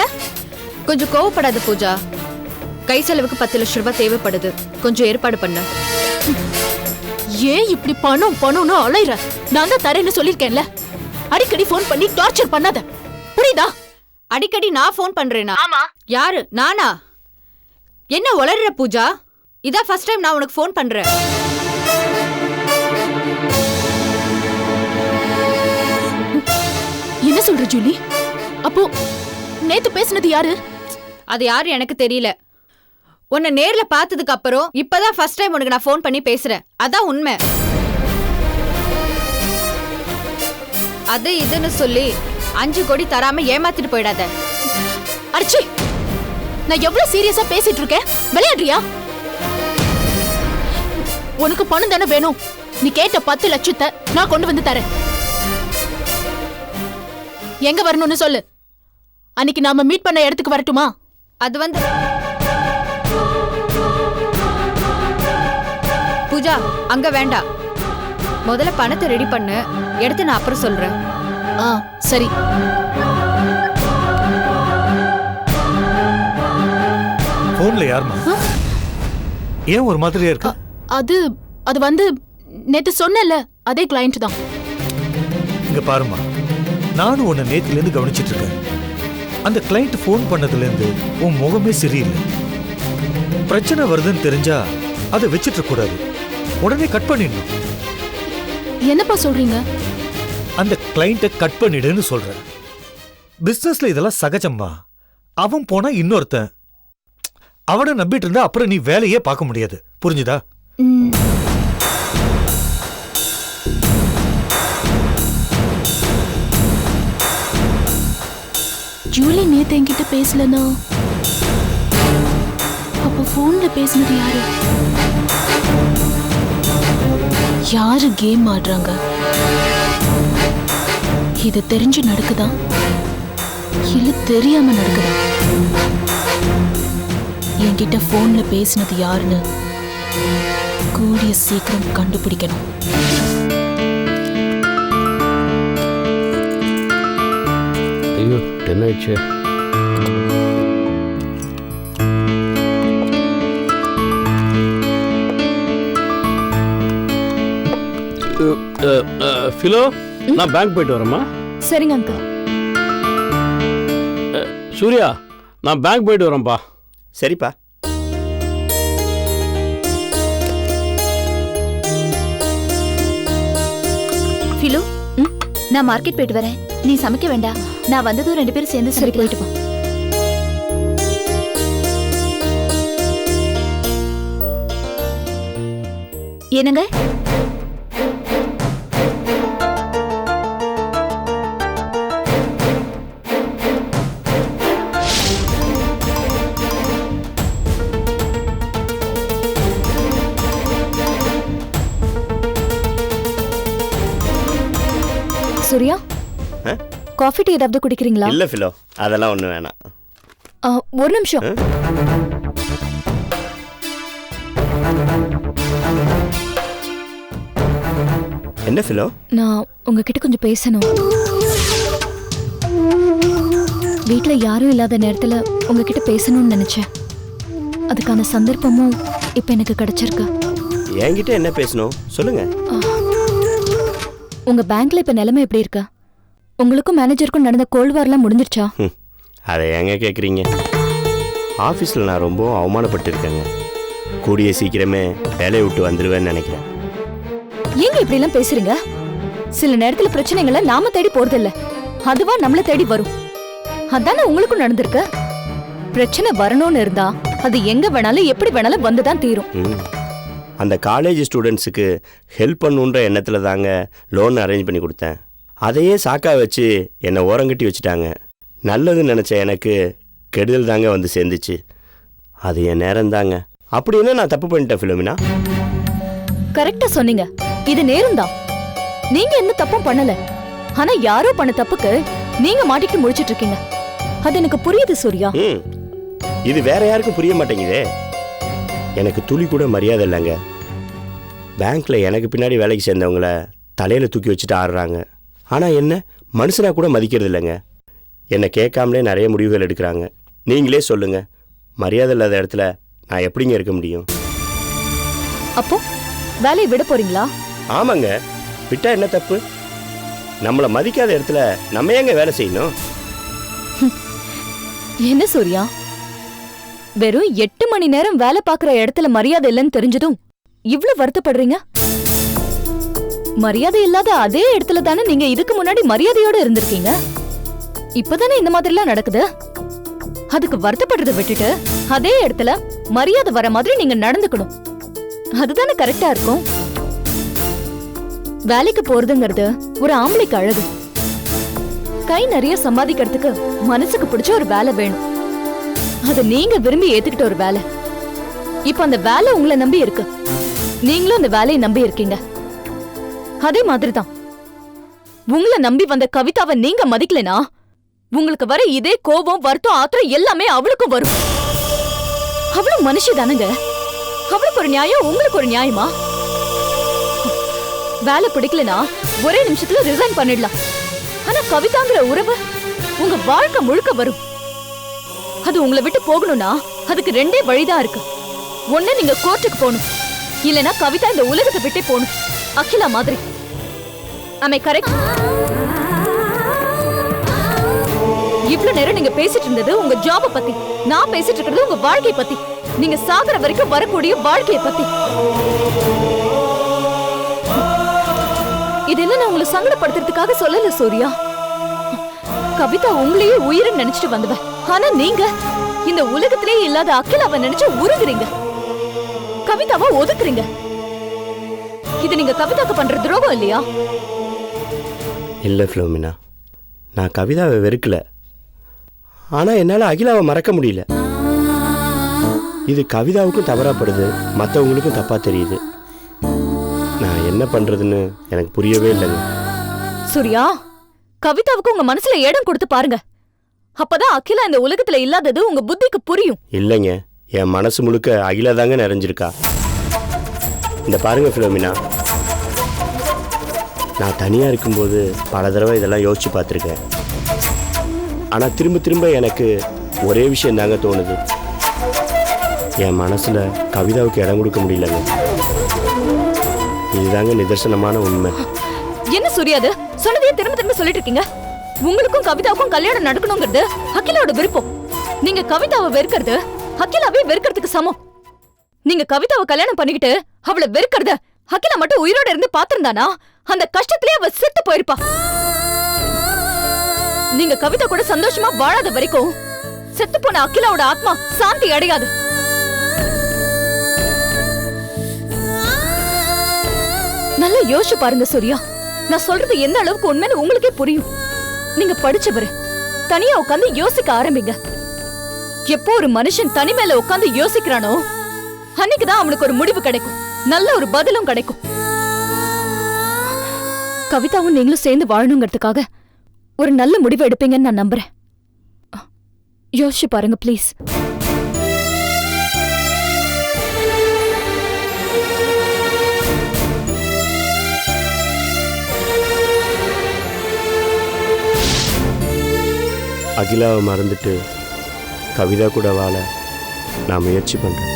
Speaker 11: கொஞ்சம் கோவப்படாத பூஜா. கை செலவுக்கு 10 லட்ச ரூபாய் தேவைப்படுது. கொஞ்சம் ஏற்பாடு பண்ணு.
Speaker 1: ஏன் இப்படி பணம்னு அலைற? நான் தான் தரேன்னு சொல்லிருக்கேன்ல. அடிக்கடி ஃபோன் பண்ணி டார்ச்சர் பண்ணாத, புரியுதா?
Speaker 11: அடிக்கடி நான் ஃபோன் பண்றேனா?
Speaker 1: ஆமா.
Speaker 11: யாரு? நானா? என்ன உளறுற பூஜா? இதான் ஃபர்ஸ்ட் டைம் நான் உனக்கு ஃபோன் பண்றேன்.
Speaker 1: என்ன சொல்ற ஜூலி? அப்போ நேத்து பேசினது யாரு?
Speaker 11: அது யாரு எனக்கு தெரியல. உன்னை நேர்ல பார்த்ததுக்கு அப்புறம் இப்பதான் ஃபர்ஸ்ட் டைம் உனக்கு நான் ஃபோன் பண்ணி பேசுறேன். அதான் உண்மை. அது இதுன்னு சொல்லி 5 கோடி தராம ஏமாத்திட்டு போயிடாத.
Speaker 1: அடிச்சி, நான் எவ்வளவு சீரியஸா பேசிட்டு இருக்கேன், விளையாடுறியா? உனக்கு பணம் தானே வேணும். நீ கேட்ட 10 லட்சத்தை நான் கொண்டு வந்து தரேன். எங்க வரணும்னு சொல்லு. அன்னைக்கு நாம மீட் பண்ண இடத்துக்கு வரட்டுமா?
Speaker 11: அது வந்து பூஜா, அங்க வேண்டாம். முதல்ல பணத்தை ரெடி பண்ணு. எடுத்து நான் அப்புறம் சொல்றேன்.
Speaker 1: சரி.
Speaker 3: போன்ல யாருமா? ஏன் ஒரு மாதிரியா இருக்கு?
Speaker 1: அது வந்து நேத்து சொன்னல, அதே கிளையண்ட் தான்.
Speaker 3: இங்க பாருமா, நானும் உன்னை நேத்திலேருந்து கவனிச்சிட்டு இருக்கேன். அந்த கிளைண்ட் ஃபோன் பண்ணதுலேருந்து உன் முகமே சரியில்லை. பிரச்சனை வருதுன்னு தெரிஞ்சா அதை வச்சிட்டு கூடாது, உடனே கட் பண்ணிடணும்.
Speaker 1: என்னப்பா சொல்றீங்க?
Speaker 3: அந்த கிளைண்ட்டை கட் பண்ணிடுன்னு சொல்றேன். பிசினஸ்ல இதெல்லாம் சகஜம்மா. அவன் போனா இன்னொருத்தன். அவனை நம்பிட்டு இருந்தா அப்புறம் நீ வேலையே பார்க்க முடியாது, புரிஞ்சுதா?
Speaker 1: ஜூலி நேத்து என்கிட்ட பேசலனா அப்ப போன்ல பேசினது யாரு? யாரு கேம் ஆடுறாங்க? இது தெரிஞ்சு நடக்குதா இல்ல தெரியாம நடக்குதா? என்கிட்ட போன்ல பேசினது யாருன்னு கூடிய சீக்கிரம் கண்டுபிடிக்கணும்.
Speaker 10: ஐயோ, 10 ஆயிடுச்சு. ஃபிலோ, நான் பேங்க் போயிட்டு வரேம்மா.
Speaker 4: சரிங்க அங்கிள்.
Speaker 10: சூர்யா, நான் பேங்க் போயிட்டு வரேன்ப்பா.
Speaker 9: சரிப்பா.
Speaker 4: ஃபிலோ, நான் மார்க்கெட் போயிட்டு வரேன். நீ சமைக்க வேண்டாம். நான் வந்ததும் 2 பேரும் சேர்ந்து சரி போயிட்டு போ. என்னங்க? சூர்யா, காஃபி டீ ஏதாவது குடிக்கிறீங்களா?
Speaker 9: இல்ல ஃபிலோ, அதெல்லாம் ஒண்ணு வேணாம்.
Speaker 4: ஒரு நிமிஷம்.
Speaker 9: என்ன ஃபிலோ?
Speaker 4: நான் உங்ககிட்ட கொஞ்சம் பேசணும். வீட்ல யாரும் இல்லாத நேரத்துல உங்ககிட்ட பேசணும்னு நினைச்சேன். அதுக்கான சந்தர்ப்பமும் இப்ப எனக்கு கிடைச்சிருக்கு.
Speaker 9: என்கிட்ட என்ன பேசணும் சொல்லுங்க.
Speaker 4: உங்க பேங்க்ல இப்ப நிலைமை எப்படி இருக்கு? உங்களுக்கும் மேனேஜருக்கும் நடந்த கோல்வார்லாம் முடிஞ்சிருச்சா?
Speaker 9: அதை ஏங்க கேட்குறீங்க? ஆஃபீஸில் நான் ரொம்ப அவமானப்பட்டிருக்கேங்க. கூடிய சீக்கிரமே வேலையை விட்டு வந்துடுவேன்னு நினைக்கிறேன்.
Speaker 4: ஏங்க இப்படி எல்லாம் பேசுறீங்க? சில நேரத்துல பிரச்சனைகளை நாம தேடி போறதில்ல, அதுவா நம்மள தேடி வரும். அதானே உங்களுக்கும் நடந்திருக்கு. பிரச்சனை வரணும்னு இருந்தா அது எங்க வேணாலும் எப்படி வேணாலும் வந்துதான் தீரும்.
Speaker 9: அந்த காலேஜ் ஸ்டூடெண்ட்ஸுக்கு ஹெல்ப் பண்ணுன்ற எண்ணத்தில் தாங்க லோன் அரேஞ்ச் பண்ணி கொடுத்தேன். அதையே சாக்கா வச்சு என்னை ஓரங்கட்டி வச்சுட்டாங்க. நல்லதுன்னு நினச்ச எனக்கு கெடுதல் தாங்க வந்து சேர்ந்துச்சு. அது என் நேரம் தாங்க. அப்படி என்ன நான் தப்பு பண்ணிட்டேன் ஃபிலோமினா?
Speaker 4: கரெக்டா சொன்னீங்க, இது நேரம் தான். நீங்க எந்த தப்பும் பண்ணல, ஆனா யாரோ பண்ண தப்புக்கு நீங்க மாட்டிட்டு முடிச்சிட்டு இருக்கீங்க. அது எனக்கு புரியுது சூர்யா.
Speaker 9: இது வேற யாருக்கும் புரிய மாட்டேங்குதே. எனக்கு துளி கூட மரியாதை இல்லைங்க. பேங்க்ல எனக்கு பின்னாடி வேலைக்கு சேர்ந்தவங்கள தலையில தூக்கி வச்சுட்டு ஆடுறாங்க. ஆனால் என்ன மனுஷனா கூட மதிக்கிறது இல்லைங்க. என்னை கேட்காமலே நிறைய முடிவுகள் எடுக்கிறாங்க. நீங்களே சொல்லுங்க, மரியாதை இல்லாத இடத்துல நான் எப்படிங்க இருக்க முடியும்?
Speaker 4: அப்போ வேலையை விட போறீங்களா?
Speaker 9: ஆமாங்க, விட்டா என்ன தப்பு? நம்மளை மதிக்காத இடத்துல நம்ம ஏங்க வேலை செய்யணும்?
Speaker 4: என்ன சூர்யா, வெறும் 8 மணி நேரம் வேலை பார்க்குற இடத்துல மரியாதை இல்லைன்னு தெரிஞ்சதும் இவ்வளவு வருத்தப்படுறீங்க? மரியாதை இல்லாத அதே இடத்துல தானே நீங்க இதுக்கு முன்னாடி மரியாதையோட இருந்திருக்கீங்க. இப்பதானே இந்த மாதிரிலாம் நடக்குது. அதுக்கு வருத்தப்படுறதை விட்டுட்டு அதே இடத்துல மரியாதை வர மாதிரி நீங்க நடந்துக்கணும். அதுதானே கரெக்டா இருக்கும். வேலைக்கு போறதுங்கிறது ஒரு ஆம்பளைக்கு அழகு. கை நிறைய சம்பாதிக்கிறதுக்கு மனசுக்கு பிடிச்ச ஒரு வேலை வேணும். அது நீங்க விரும்பி ஏத்துக்கிட்ட ஒரு வேலை. இப்ப அந்த வேலை உங்களை நம்பி இருக்கு, நீங்களும் அந்த வேலையை நம்பி இருக்கீங்க. அதே மாதிரிதான் உங்களை நம்பி வந்த கவிதாவை நீங்க மதிக்கலனா உங்களுக்கு வர இதே கோபம், வருத்தம், ஆத்திரம் எல்லாமே அவளுக்கும் வரும். அவளும் மனுஷி தானுங்க. அவளுக்கு ஒரு நியாயம், உங்களுக்கு ஒரு நியாயமா? வேலை பிடிக்கலனா ஒரே நிமிஷத்துல ரிசைன் பண்ணிடலாம். ஆனா கவிதாங்கிற உறவு உங்க வாழ்க்கை முழுக்க வரும். அது உங்களை விட்டு போகணும்னா அதுக்கு 2 வழிதான் இருக்கு. ஒண்ணு, நீங்க கோர்ட்டுக்கு போகணும், இல்லனா கவிதா இந்த உலகத்தை விட்டே போகணும். அகிலா மாதிரி. ஆமே கரெக்ட்? இவ்வளவு நேரம் நீங்க பேசிட்டு இருந்தது உங்க ஜாப பத்தி, நான் பேசிட்டு இருக்கிறது உங்க வாழ்க்கை பத்தி, நீங்க சாகுற வரைக்கும் வரக்கூடிய வாழ்க்கையை பத்தி. இதெல்லாம் நான் உங்களை சங்கடப்படுத்துறதுக்காக சொல்லல சூர்யா. கவிதா உங்களையே உயிரை நினைச்சிட்டு வந்தவ. ஆனா நீங்க இந்த உலகத்திலேயே இல்லாத அகிலாவை நினைச்சு உருகுறீங்க, கவிதாவை ஒதுக்குறீங்க. இது நீங்க கவிதாக்கு பண்ற துரோகம் இல்லையா?
Speaker 9: இல்லை ஃபிலோமினா, நான் கவிதாவை வெறுக்கல. ஆனால் என்னால் அகிலாவை மறக்க முடியல. இது கவிதாவுக்கும் தவறாப்படுது, மற்றவங்களுக்கும் தப்பாக தெரியுது. நான் என்ன பண்ணுறதுன்னு எனக்கு புரியவே இல்லைங்க.
Speaker 4: சூர்யா, கவிதாவுக்கு உங்க மனசுல இடம் கொடுத்து பாருங்க. அப்பதான் அகிலா இந்த உலகத்துல இல்லாதது உங்க புத்திக்கு புரியும்.
Speaker 9: இல்லைங்க, என் மனசு முழுக்க அகிலா தாங்க நிறைஞ்சிருக்கா. இந்த பாருங்க ஃபிலோமினா, நான் தனியாக இருக்கும்போது பல தடவை இதெல்லாம் யோசிச்சு பார்த்துருக்கேன். ஆனால் திரும்ப திரும்ப எனக்கு ஒரே விஷயம் தாங்க தோணுது. என் மனசில் கவிதாவுக்கு இடம் கொடுக்க முடியலங்க. இதுதாங்க நிதர்சனமான உண்மை.
Speaker 4: என்ன சூர்யாது, சொன்னதையே திரும்ப திரும்ப சொல்லிட்டு இருக்கீங்க. உங்களுக்கும் கவிதாவுக்கும் கல்யாணம் நடக்கணுங்கிறது அகிலாவோட விருப்பம். நீங்க கவிதாவை வெறுக்கிறது அகிலாவே வெறுக்கிறதுக்கு சமம். நீங்க கவிதாவை கல்யாணம் பண்ணிக்கிட்டு அவளை வெறுக்கிறத அகிலா மட்டும் உயிரோட இருந்து பாத்திருந்தானா அந்த கஷ்டத்திலே அவ செத்து போயிருப்பா. நீங்க கவிதா கூட சந்தோஷமா வாழாத வரைக்கும் செத்து போன அகிலாவோட ஆத்மா சாந்தி அடையாது. நல்லா யோசிச்சு பாருங்க சூர்யா, நான் சொல்றது எந்த அளவுக்கு உண்மைன்னு உங்களுக்கே புரியும். நீங்க படிச்சவரு, தனியா உட்காந்து யோசிக்க ஆரம்பிங்க. எப்போ ஒரு மனுஷன் தனிமையில உட்காந்து யோசிக்கிறானோ அன்னைக்குதான் அவனுக்கு ஒரு முடிவு கிடைக்கும், நல்ல ஒரு பதிலும் கிடைக்கும். கவிதாவும் நீங்களும் சேர்ந்து வாழணுங்கிறதுக்காக ஒரு நல்ல முடிவு எடுப்பீங்கன்னு நான் நம்புறேன். யோசிச்சு பாருங்க ப்ளீஸ்.
Speaker 9: அகிலாவை மறந்துட்டு கவிதா கூட வாழ நான் முயற்சி பண்ணுறேன்.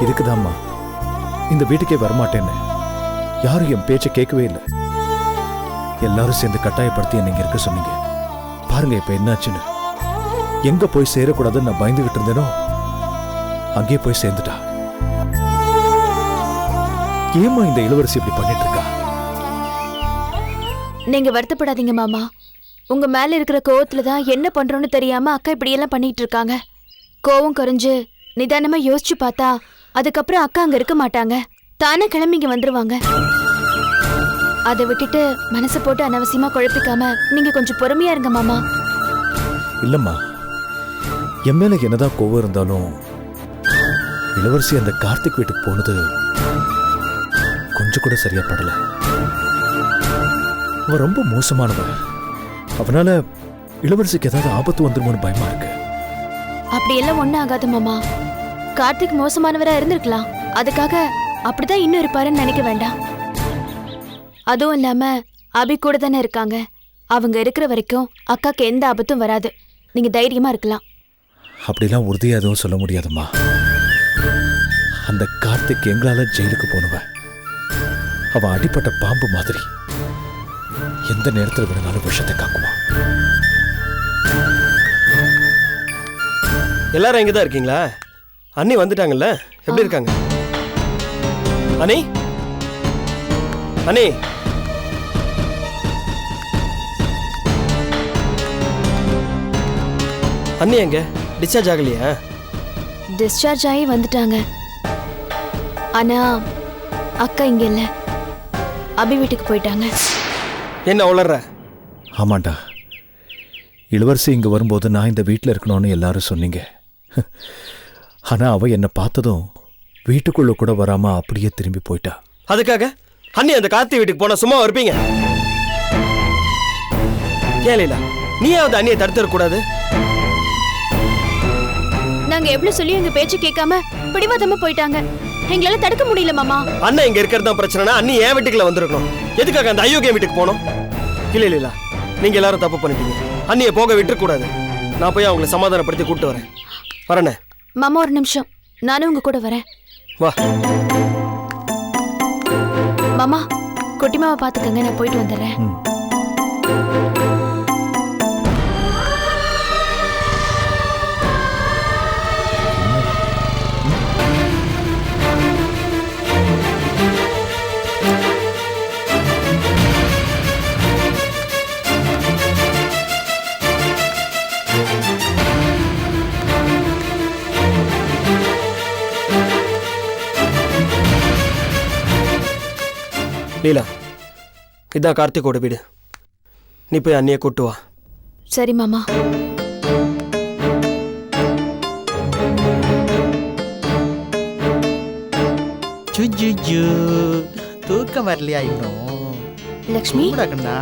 Speaker 12: இதுக்குதாம்மா இந்த வீட்டுக்கே வரமாட்டேன்னு யாரும் என் பேச்சை கேட்கவே இல்லை. எல்லாரும் சேர்ந்து கட்டாயப்படுத்தி என்னை இங்க இருக்க சொன்னீங்க. பாருங்க இப்ப என்னாச்சுன்னு. எங்க போய் சேரக்கூடாதுன்னு நான் பயந்துகிட்டு இருந்தேனோ அங்கேயே போய் சேர்ந்துட்டா. ஏமா இந்த இளவரசி இப்படி பண்ணிட்டு இருக்கா?
Speaker 4: நீங்க வருத்தப்படாதீங்க மாமா. உங்க மேல இருக்கிற கோவத்துல தான் என்ன பண்றோம்னு தெரியாம அக்கா இப்படி எல்லாம் பண்ணிட்டு இருக்காங்க. கோவம் குறைஞ்சு நிதானமா யோசிச்சு பார்த்தா அதுக்கப்புறம் அக்கா அங்க இருக்க மாட்டாங்க. தானே கிளம்பி இங்க வந்துருவாங்க. அதை விட்டுட்டு மனசை போட்டு அனாவசியமா குழப்பிக்காம நீங்க கொஞ்சம் பொறுமையா இருங்க மாமா.
Speaker 12: இல்லம்மா, என் மேல என்னதான் கோவம் இருந்தாலும் இளவரசி அந்த கார்த்திக் வீட்டுக்கு போனது கொஞ்சம் கூட சரியா படல. அவன் ரொம்ப மோசமானவன். அவனால இளவரசிக்கு ஏதாவது ஆபத்து வந்துருமோன்னு பயமா இருக்கு.
Speaker 4: அப்படியெல்லாம் ஒண்ணும் ஆகாது மாமா. கார்த்திக் மோசமானவரா இருந்திருக்கலாம். அதுக்காக அப்படிதான் இன்னும் இருப்பாருன்னு நினைக்க வேண்டாம். அதுவும் இல்லாம அபி கூட தானே இருக்காங்க. அவங்க இருக்கிற வரைக்கும் அக்காக்கு எந்த ஆபத்தும் வராது. நீங்க தைரியமா இருக்கலாம்.
Speaker 12: அப்படிலாம் உறுதியா எதுவும் சொல்ல முடியாதும்மா. அந்த கார்த்திக் எங்களால ஜெயிலுக்கு போனவன். அவன் அடிப்பட்ட பாம்பு மாதிரி எந்த நேரத்தில் வேணுனாலும் விஷத்தை காக்குவான்.
Speaker 13: எல்லாரும் இங்கதான் இருக்கீங்களா? அண்ணி வந்துட்டாங்கல்ல? எப்படி இருக்காங்க அண்ணி? அண்ணி அண்ணி எங்க? டிஸ்சார்ஜ் ஆகலையா?
Speaker 4: டிஸ்சார்ஜ் ஆகி வந்துட்டாங்க. ஆனா அக்கா இங்க இல்ல, அபி வீட்டுக்கு போயிட்டாங்க.
Speaker 13: என்ன உளற?
Speaker 12: ஆமாண்டா, இளவரசி இங்க வரும்போது நான் இந்த வீட்டில் இருக்கணும்னு எல்லாரும் சொன்னீங்க. ஆனா அவ என்னை பார்த்ததும் வீட்டுக்குள்ள கூட வராம அப்படியே திரும்பி போயிட்டா.
Speaker 13: அதுக்காக அண்ணி அந்த கார்த்தி வீட்டுக்கு போனா சும்மா இருப்பீங்க? கேளீலா, நீயாவது அண்ணியை தடுத்துடக்கூடாது.
Speaker 4: நாங்க எவ்வளவு சொல்லி எங்க பேச்சு கேட்காம பிடிவாதமா போயிட்டாங்க. எங்களால தடுக்க முடியல மாமா.
Speaker 13: அண்ணன் இங்க இருக்கிறது தான் பிரச்சனைனா அண்ணி என் வீட்டுக்குள்ள வந்திருக்கணும். எதுக்காக அந்த அயோக்கிய வீட்டுக்கு போனோம்? இல்ல இல்ல, நீங்க எல்லாரும் தப்பு பண்ணிட்டீங்க. அண்ணியை போக விட்டுறக்கூடாது. நான் போய் அவங்களை சமாதானப்படுத்தி கூப்பிட்டு வரேன். வரேண்ணே.
Speaker 4: மாமா ஒரு நிமிஷம், நானும் உங்க கூட வரேன்.
Speaker 13: வா
Speaker 4: மாமா, குட்டிமாவை பாத்துக்கங்க, நான் போயிட்டு வந்துடுறேன்.
Speaker 13: லீலா, இதான் கார்த்திகோட வீடு. நீ போய் அண்ணியை கூட்டு வா.
Speaker 4: சரி மாமா.
Speaker 7: தூக்கம் வரலையா இன்னும்?
Speaker 4: லக்ஷ்மி
Speaker 7: கண்ணா,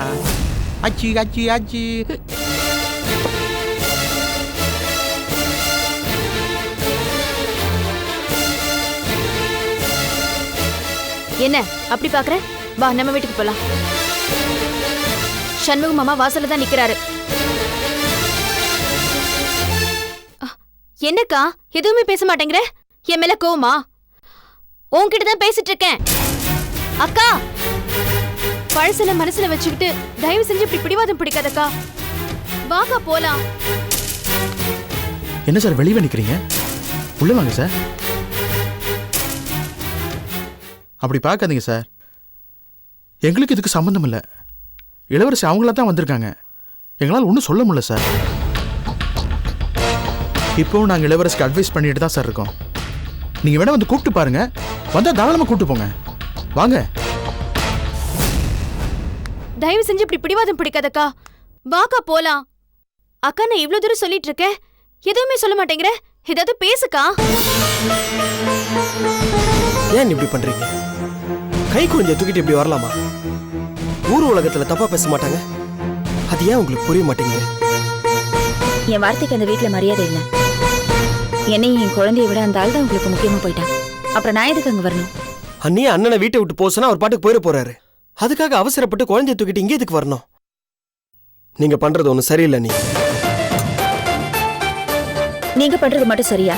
Speaker 7: ஆச்சி ஆச்சி ஆச்சி.
Speaker 4: என்ன அப்படி பாக்குற? வா நம்ம வீட்டுக்கு போலாம். சண்முக மாமா வாசல்ல தான் நிக்கிறாரு. என்னக்கா எதுவுமே பேச மாட்டேங்கிற? என் மேல கோவமா? உன்கிட்ட தான் பேசிட்டு இருக்கேன். அக்கா, பழசுல மனசுல வச்சுக்கிட்டு தயவு செஞ்சு இப்படி பிடிவாதம் பிடிக்காதக்கா. வாக்கா போலாம்.
Speaker 7: என்ன சார் வெளியே நிக்கிறீங்க? உள்ள வாங்க சார். அப்படி பார்க்காதீங்க சார், எங்களுக்கு இதுக்கு சம்மந்தம் இல்லை. இளவரசி அவங்கள தான் வந்திருக்காங்க. எங்களால் ஒன்றும் சொல்ல முடியல சார். இப்போவும் நாங்கள் இளவரசிக்கு அட்வைஸ் பண்ணிட்டு தான் சார் இருக்கோம். நீங்கள் வேணா வந்து கூப்பிட்டு பாருங்க. வந்தால் தாராளமாக கூப்பிட்டு போங்க. வாங்க.
Speaker 4: தயவு செஞ்சு இப்படி பிடிவாதம் பிடிக்காதக்கா. வாக்கா போலாம். அக்கா, நான் இவ்வளவு தூரம் சொல்லிட்டு இருக்கேன், எதுவுமே சொல்ல மாட்டேங்கிற. ஏதாவது பேசுக்கா.
Speaker 13: ஏன் இப்படி பண்றீங்க? கை குழந்தைய தூக்கிட்டு இப்படி வரலாமா? ஊர் உலகத்துல தப்பா பேச மாட்டாங்க. அது ஏன் உங்களுக்கு புரிய மாட்டேங்குது?
Speaker 2: என் வார்த்தைக்கு அந்த வீட்டுல மரியாதை இல்லை. என்னையும் என் குழந்தைய விட அந்த ஆள் தான் உங்களுக்கு முக்கியமா போயிட்டான். அப்புறம் நான் எதுக்கு அங்க வரணும்?
Speaker 13: அண்ணியே அண்ணனை வீட்டை விட்டு போசனா அவர் பாட்டுக்கு போயிட போறாரு. அதுக்காக அவசரப்பட்டு குழந்தைய தூக்கிட்டு இங்கே எதுக்கு வரணும்? நீங்க பண்றது ஒண்ணு சரியில்லை.
Speaker 2: நீங்க பண்றது மட்டும் சரியா?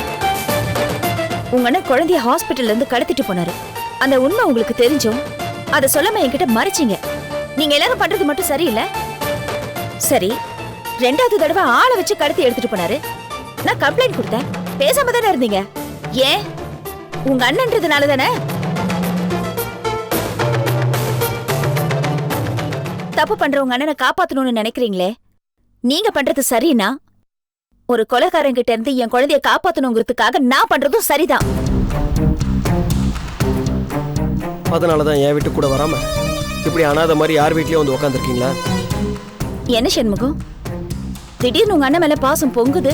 Speaker 2: உங்க அண்ணன் குழந்தைய ஹாஸ்பிட்டல்ல இருந்து கடத்திட்டு போனாரு. அந்த உண்மை உங்களுக்கு தெரிஞ்சும் அதை சொல்லாம என்கிட்ட மறைச்சிங்க. நீங்க எல்லாரும் பண்றது மட்டும் சரியில்லை. சரி, 2வது தடவை ஆளை வச்சு கடத்தி எடுத்துட்டு போனாரு. நான் கம்ப்ளைண்ட் கொடுத்தேன், பேசாம தானே இருந்தீங்க. ஏன்? உங்க அண்ணன்றதுனால தானே? தப்பு பண்ற உங்க அண்ணனை காப்பாத்தணும்னு நினைக்கிறீங்களே, நீங்க பண்றது சரின்னா ஒரு கொலைகாரங்கிட்ட இருந்து என் குழந்தைய காப்பாத்தணுங்கிறதுக்காக நான் பண்றதும் சரிதான்.
Speaker 13: அதனாலதான் என் வீட்டுக்கு கூட வராம இப்படி அனாத மாதிரி யார் வீட்லயும் வந்து உட்காந்துருக்கீங்களா?
Speaker 2: என்ன சண்முகம், திடீர்னு உங்க அண்ணன் மேல பாசம் பொங்குது?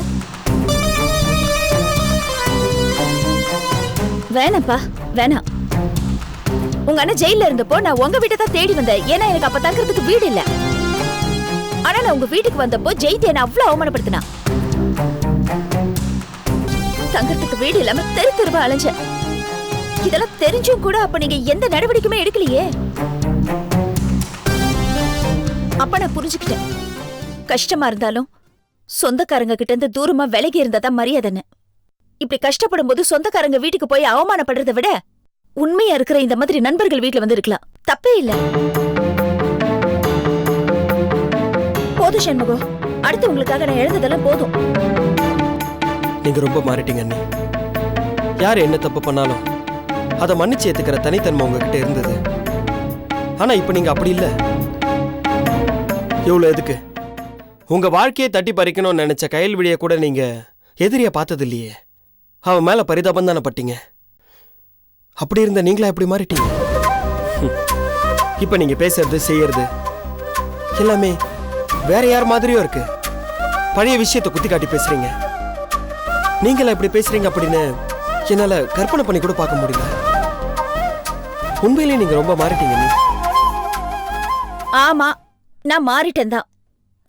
Speaker 2: வேணாப்பா, வேணாம். உங்க அண்ணன் ஜெயில இருந்தப்போ நான் உங்க வீட்டை தான் தேடி வந்தேன். ஏன்னா எனக்கு அப்ப தங்குறதுக்கு வீடு இல்ல. ஆனா நான் உங்க வீட்டுக்கு வந்தப்போ ஜெயித்து என்ன அவ்வளவு அவமானப்படுத்தினா. தங்கறதுக்கு வீடு இல்லாம தெரு தெருவா அலைஞ்சேன். இதெல்லாம் தெரிஞ்சும் கூட அப்ப நீங்க எந்த நடவடிக்கையுமே எடுக்கலையே. அப்ப நான் புரிஞ்சுக்கிட்டேன், கஷ்டமா இருந்தாலும் சொந்தக்காரங்க கிட்ட இருந்து தூரமா விலகி இருந்தாதான் மரியாதைன்னு. இப்படி கஷ்டப்படும் போது சொந்தக்காரங்க வீட்டுக்கு போய் அவமானப்படுறதை விட உண்மையா இருக்கிற இந்த மாதிரி நண்பர்கள் வீட்டுல வந்து இருக்கலாம். தப்பே இல்ல. போதும் சண்முகம், அடுத்து உங்களுக்காக நான் எழுந்ததெல்லாம் போதும்.
Speaker 13: நீங்க ரொம்ப மாறிட்டீங்க அண்ணி. யார் என்ன தப்பு பண்ணாலும் அதை மன்னிச்சு ஏத்துக்கிற தனித்தன்மை உங்ககிட்ட இருந்தது. ஆனா இப்ப நீங்க அப்படி இல்ல. இவ்வளவு எதுக்கு? உங்க வாழ்க்கையை தட்டி பறிக்கணும்னு நினைச்ச கயல்விழிய கூட நீங்க எதிரியா பார்த்தது இல்லையே. அவன் மேல பரிதாபம் தானே பட்டீங்க. அப்படி இருந்த நீங்களா எப்படி மாறிட்டீங்க? இப்ப நீங்க பேசுறது செய்யறது எல்லாமே வேற யார் மாதிரியும் இருக்கு. பழைய விஷயத்தை குத்தி காட்டி பேசுறீங்க. நீங்களா இப்படி பேசுறீங்க அப்படின்னு என்னால கற்பனை பண்ணி கூட பார்க்க முடியல. உண்மையிலேயே நீங்க ரொம்ப மாறிட்டீங்க. நீ
Speaker 2: ஆமா, நான் மாறிட்டேன் தான்.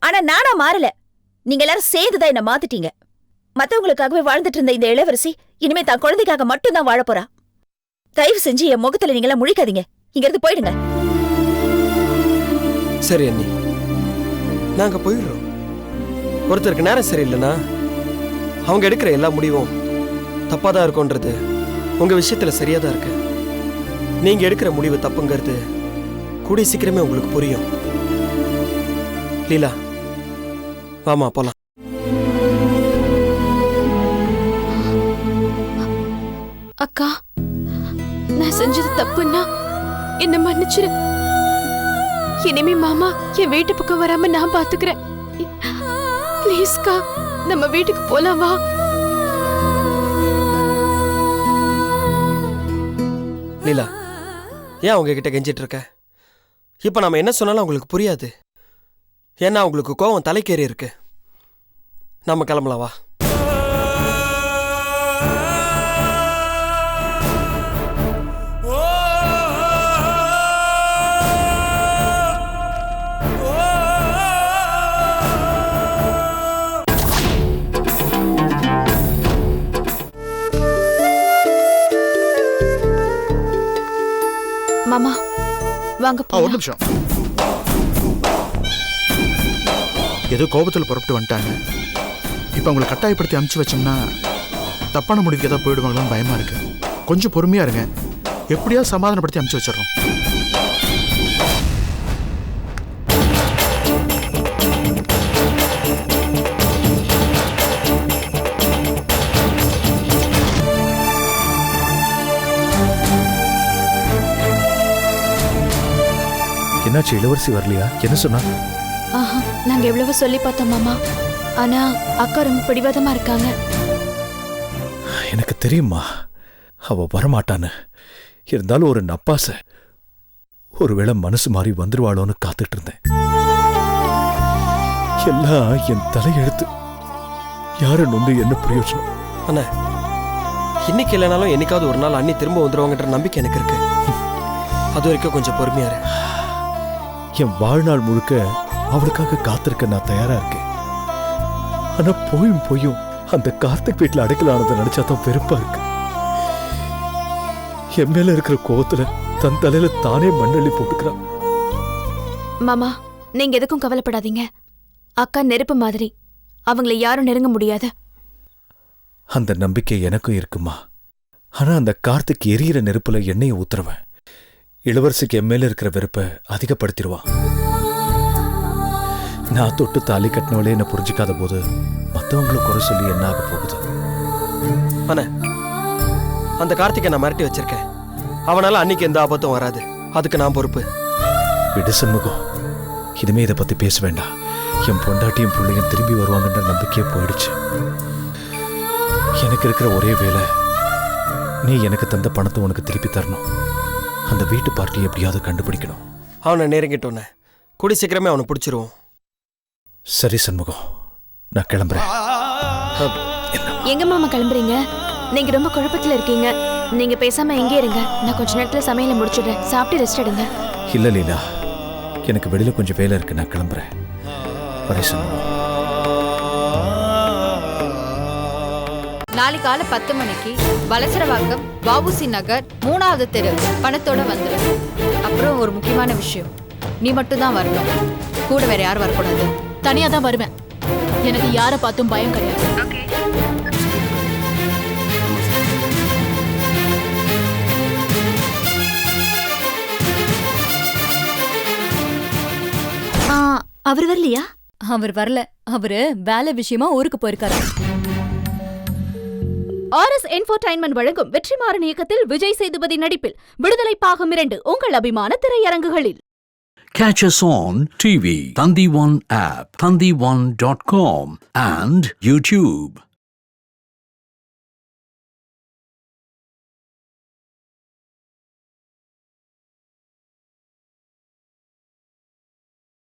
Speaker 2: ஆனா நானா மாறல, நீங்க எல்லாரும் சேர்ந்துதான் என்ன மாத்திட்டீங்க. மத்தவங்களுக்காகவே வாழ்ந்துட்டு இருந்த இந்த இளவரசி இனிமே தான் குழந்தைக்காக மட்டும் தான் வாழ போறா. தயவு செஞ்சு என் முகத்துல நீங்க எல்லாம் முழிக்காதீங்க. இங்க இருந்து போயிடுங்க.
Speaker 13: சரி அண்ணி, நாங்க போயிடுறோம். ஒருத்தருக்கு நேரம் சரியில்லைன்னா அவங்க எடுக்கிற எல்லா முடிவும் தப்பாதான் இருக்கும்ன்றது உங்க விஷயத்துல சரியாதான் இருக்கு. நீங்க எடுக்கிற முடிவு தப்புங்கிறது கூடிய சீக்கிரமே உங்களுக்கு புரியும். லீலா, வாமா போலாம்.
Speaker 4: அக்கா, நான் செஞ்சது தப்புன்னா என்ன மன்னிச்சிரு. இனிமே மாமா என் வீட்டு பக்கம் வராம நான் பாத்துக்கிறேன். ப்ளீஸ்க்கா, நம்ம வீட்டுக்கு போலாம் வா.
Speaker 13: லீலா, ஏன் அவங்க கிட்ட கெஞ்சிட்டு இருக்க? இப்ப நாம என்ன சொன்னாலும் அவங்களுக்கு புரியாது. ஏன்னா அவங்களுக்கு கோவம் தலைக்கேறி இருக்கு. நம்ம கிளம்பலாம் வா.
Speaker 4: மாமா வாங்க.
Speaker 7: ஒரு நிமிஷம். ஏதோ கோபத்தில் புறப்பட்டு வந்துட்டாங்க. இப்போ அவங்களை கட்டாயப்படுத்தி அனுப்பிச்சு வச்சோம்னா தப்பான முடிவுக்கு ஏதாவது போயிடுவாங்களோன்னு பயமா இருக்கு. கொஞ்சம் பொறுமையா இருங்க, எப்படியாவது சமாதானப்படுத்தி அனுப்பிச்சு வச்சிடறோம்.
Speaker 12: என்னாச்சு, இளவரசி வரலையா? என்ன சொன்னா?
Speaker 4: நாங்க எவ்வளவு சொல்லி பார்த்தோம் மாமா, ஆனா அக்கா ரொம்ப பிடிவாதமா இருக்காங்க.
Speaker 12: எனக்கு தெரியுமா அவ வரமாட்டான்னு. இருந்தாலும் ஒரு நப்பாசை, ஒருவேளை மனசு மாறி வந்துருவாளோன்னு காத்துட்டு இருந்தேன். எல்லாம் என் தலையெழுத்து. யாரு நொந்து என்ன பிரயோஜனம்?
Speaker 13: அண்ணா, இன்னைக்கு இல்லைனாலும் என்னைக்காவது ஒரு நாள் அண்ணி திரும்ப வந்துருவாங்கன்ற நம்பிக்கை எனக்கு இருக்கு. அது வரைக்கும் கொஞ்சம் பொறுமையா இரு.
Speaker 12: என் வாழ்நாள் முழுக்க அவளுக்காக காத்திருக்க நான் தயாரா இருக்கேன். ஆனா போயும் அந்த கார்த்திக் வீட்டுல அடைக்கலானதை நினைச்சாதான் வெறுப்பா இருக்கு. என் மேல இருக்கிற கோவத்துல தன் தலையில தானே மண்ணள்ளி போட்டுக்கிறான்.
Speaker 4: மாமா, நீங்க எதுக்கும் கவலைப்படாதீங்க. அக்கா நெருப்பு மாதிரி, அவங்கள யாரும் நெருங்க முடியாது.
Speaker 12: அந்த நம்பிக்கை எனக்கும் இருக்குமா. ஆனா அந்த கார்த்திக் எரியிற நெருப்புல எண்ணெயை ஊத்துறவன் இளவரசிக்கு என் மேல இருக்கிற வெறுப்பை அதிகப்படுத்திடுவான். நான் தொட்டு தாலி கட்டினவளே என்ன புரிஞ்சுக்காத போது மற்றவங்களை குறை சொல்லி என்ன ஆக போகுது?
Speaker 13: அண்ணே, அந்த கார்த்திகை நான் மிரட்டி வச்சிருக்கேன். அவனால அன்னைக்கு எந்த ஆபத்தும் வராது. அதுக்கு நான் பொறுப்பு.
Speaker 12: விடு சண்முகம், இனிமே இதை பத்தி பேச வேண்டாம். என் பொண்டாட்டியும் பிள்ளையும் திரும்பி வருவாங்கன்ற நம்பிக்கையே போயிடுச்சு. எனக்கு இருக்கிற ஒரே வேலை, நீ எனக்கு தந்த பணத்தை உனக்கு திருப்பி தரணும். அந்த வீட்டு பார்ட்டியை எப்படியாவது கண்டுபிடிக்கணும்.
Speaker 13: அவனை நெருங்கிட்டோன்னே கூடி சீக்கிரமே அவனை பிடிச்சிருவோம்.
Speaker 12: சரி சண்முகம், நான் கிளம்புறேன்.
Speaker 4: எங்க மாமா கிளம்புறீங்க? நீங்க ரொம்ப குழப்பத்துல இருக்கீங்க. நீங்க பேசாம எங்கே இருங்க. நான் கொஞ்ச நேரத்துல சமையலை முடிச்சுடுறேன். சாப்பிட்டு ரெஸ்ட் எடுங்க.
Speaker 12: இல்ல லீலா, எனக்கு வெளியில கொஞ்சம் வேலை இருக்கு. நான் கிளம்புறேன். வரே சண்முகம்.
Speaker 11: நாளை காலை 10 மணிக்கு வலசரவாக்கம் வஉசி நகர் 3வது தெரு பணத்தோட வந்துடு. அப்புறம் ஒரு முக்கியமான விஷயம், நீ மட்டும் தான் வரணும். கூட வேற யாரும் வரக்கூடாது.
Speaker 1: தனியா தான் வருவேன். எனக்கு யாரை பார்த்தும் பயம் கிடையாது.
Speaker 4: அவர் வரலையா?
Speaker 14: அவர் வரல. அவரு வேலை விஷயமா ஊருக்கு போயிருக்காரு.
Speaker 15: RS என்டர்டெயின்மெண்ட் வழங்கும் வெற்றிமாறன் இயக்கத்தில் விஜய் சேதுபதி நடிப்பில் விடுதலை பாகம் 2 உங்கள் அபிமான திரையரங்குகளில்.
Speaker 16: Catch us on TV, Thandivan app, thandivan.com and YouTube.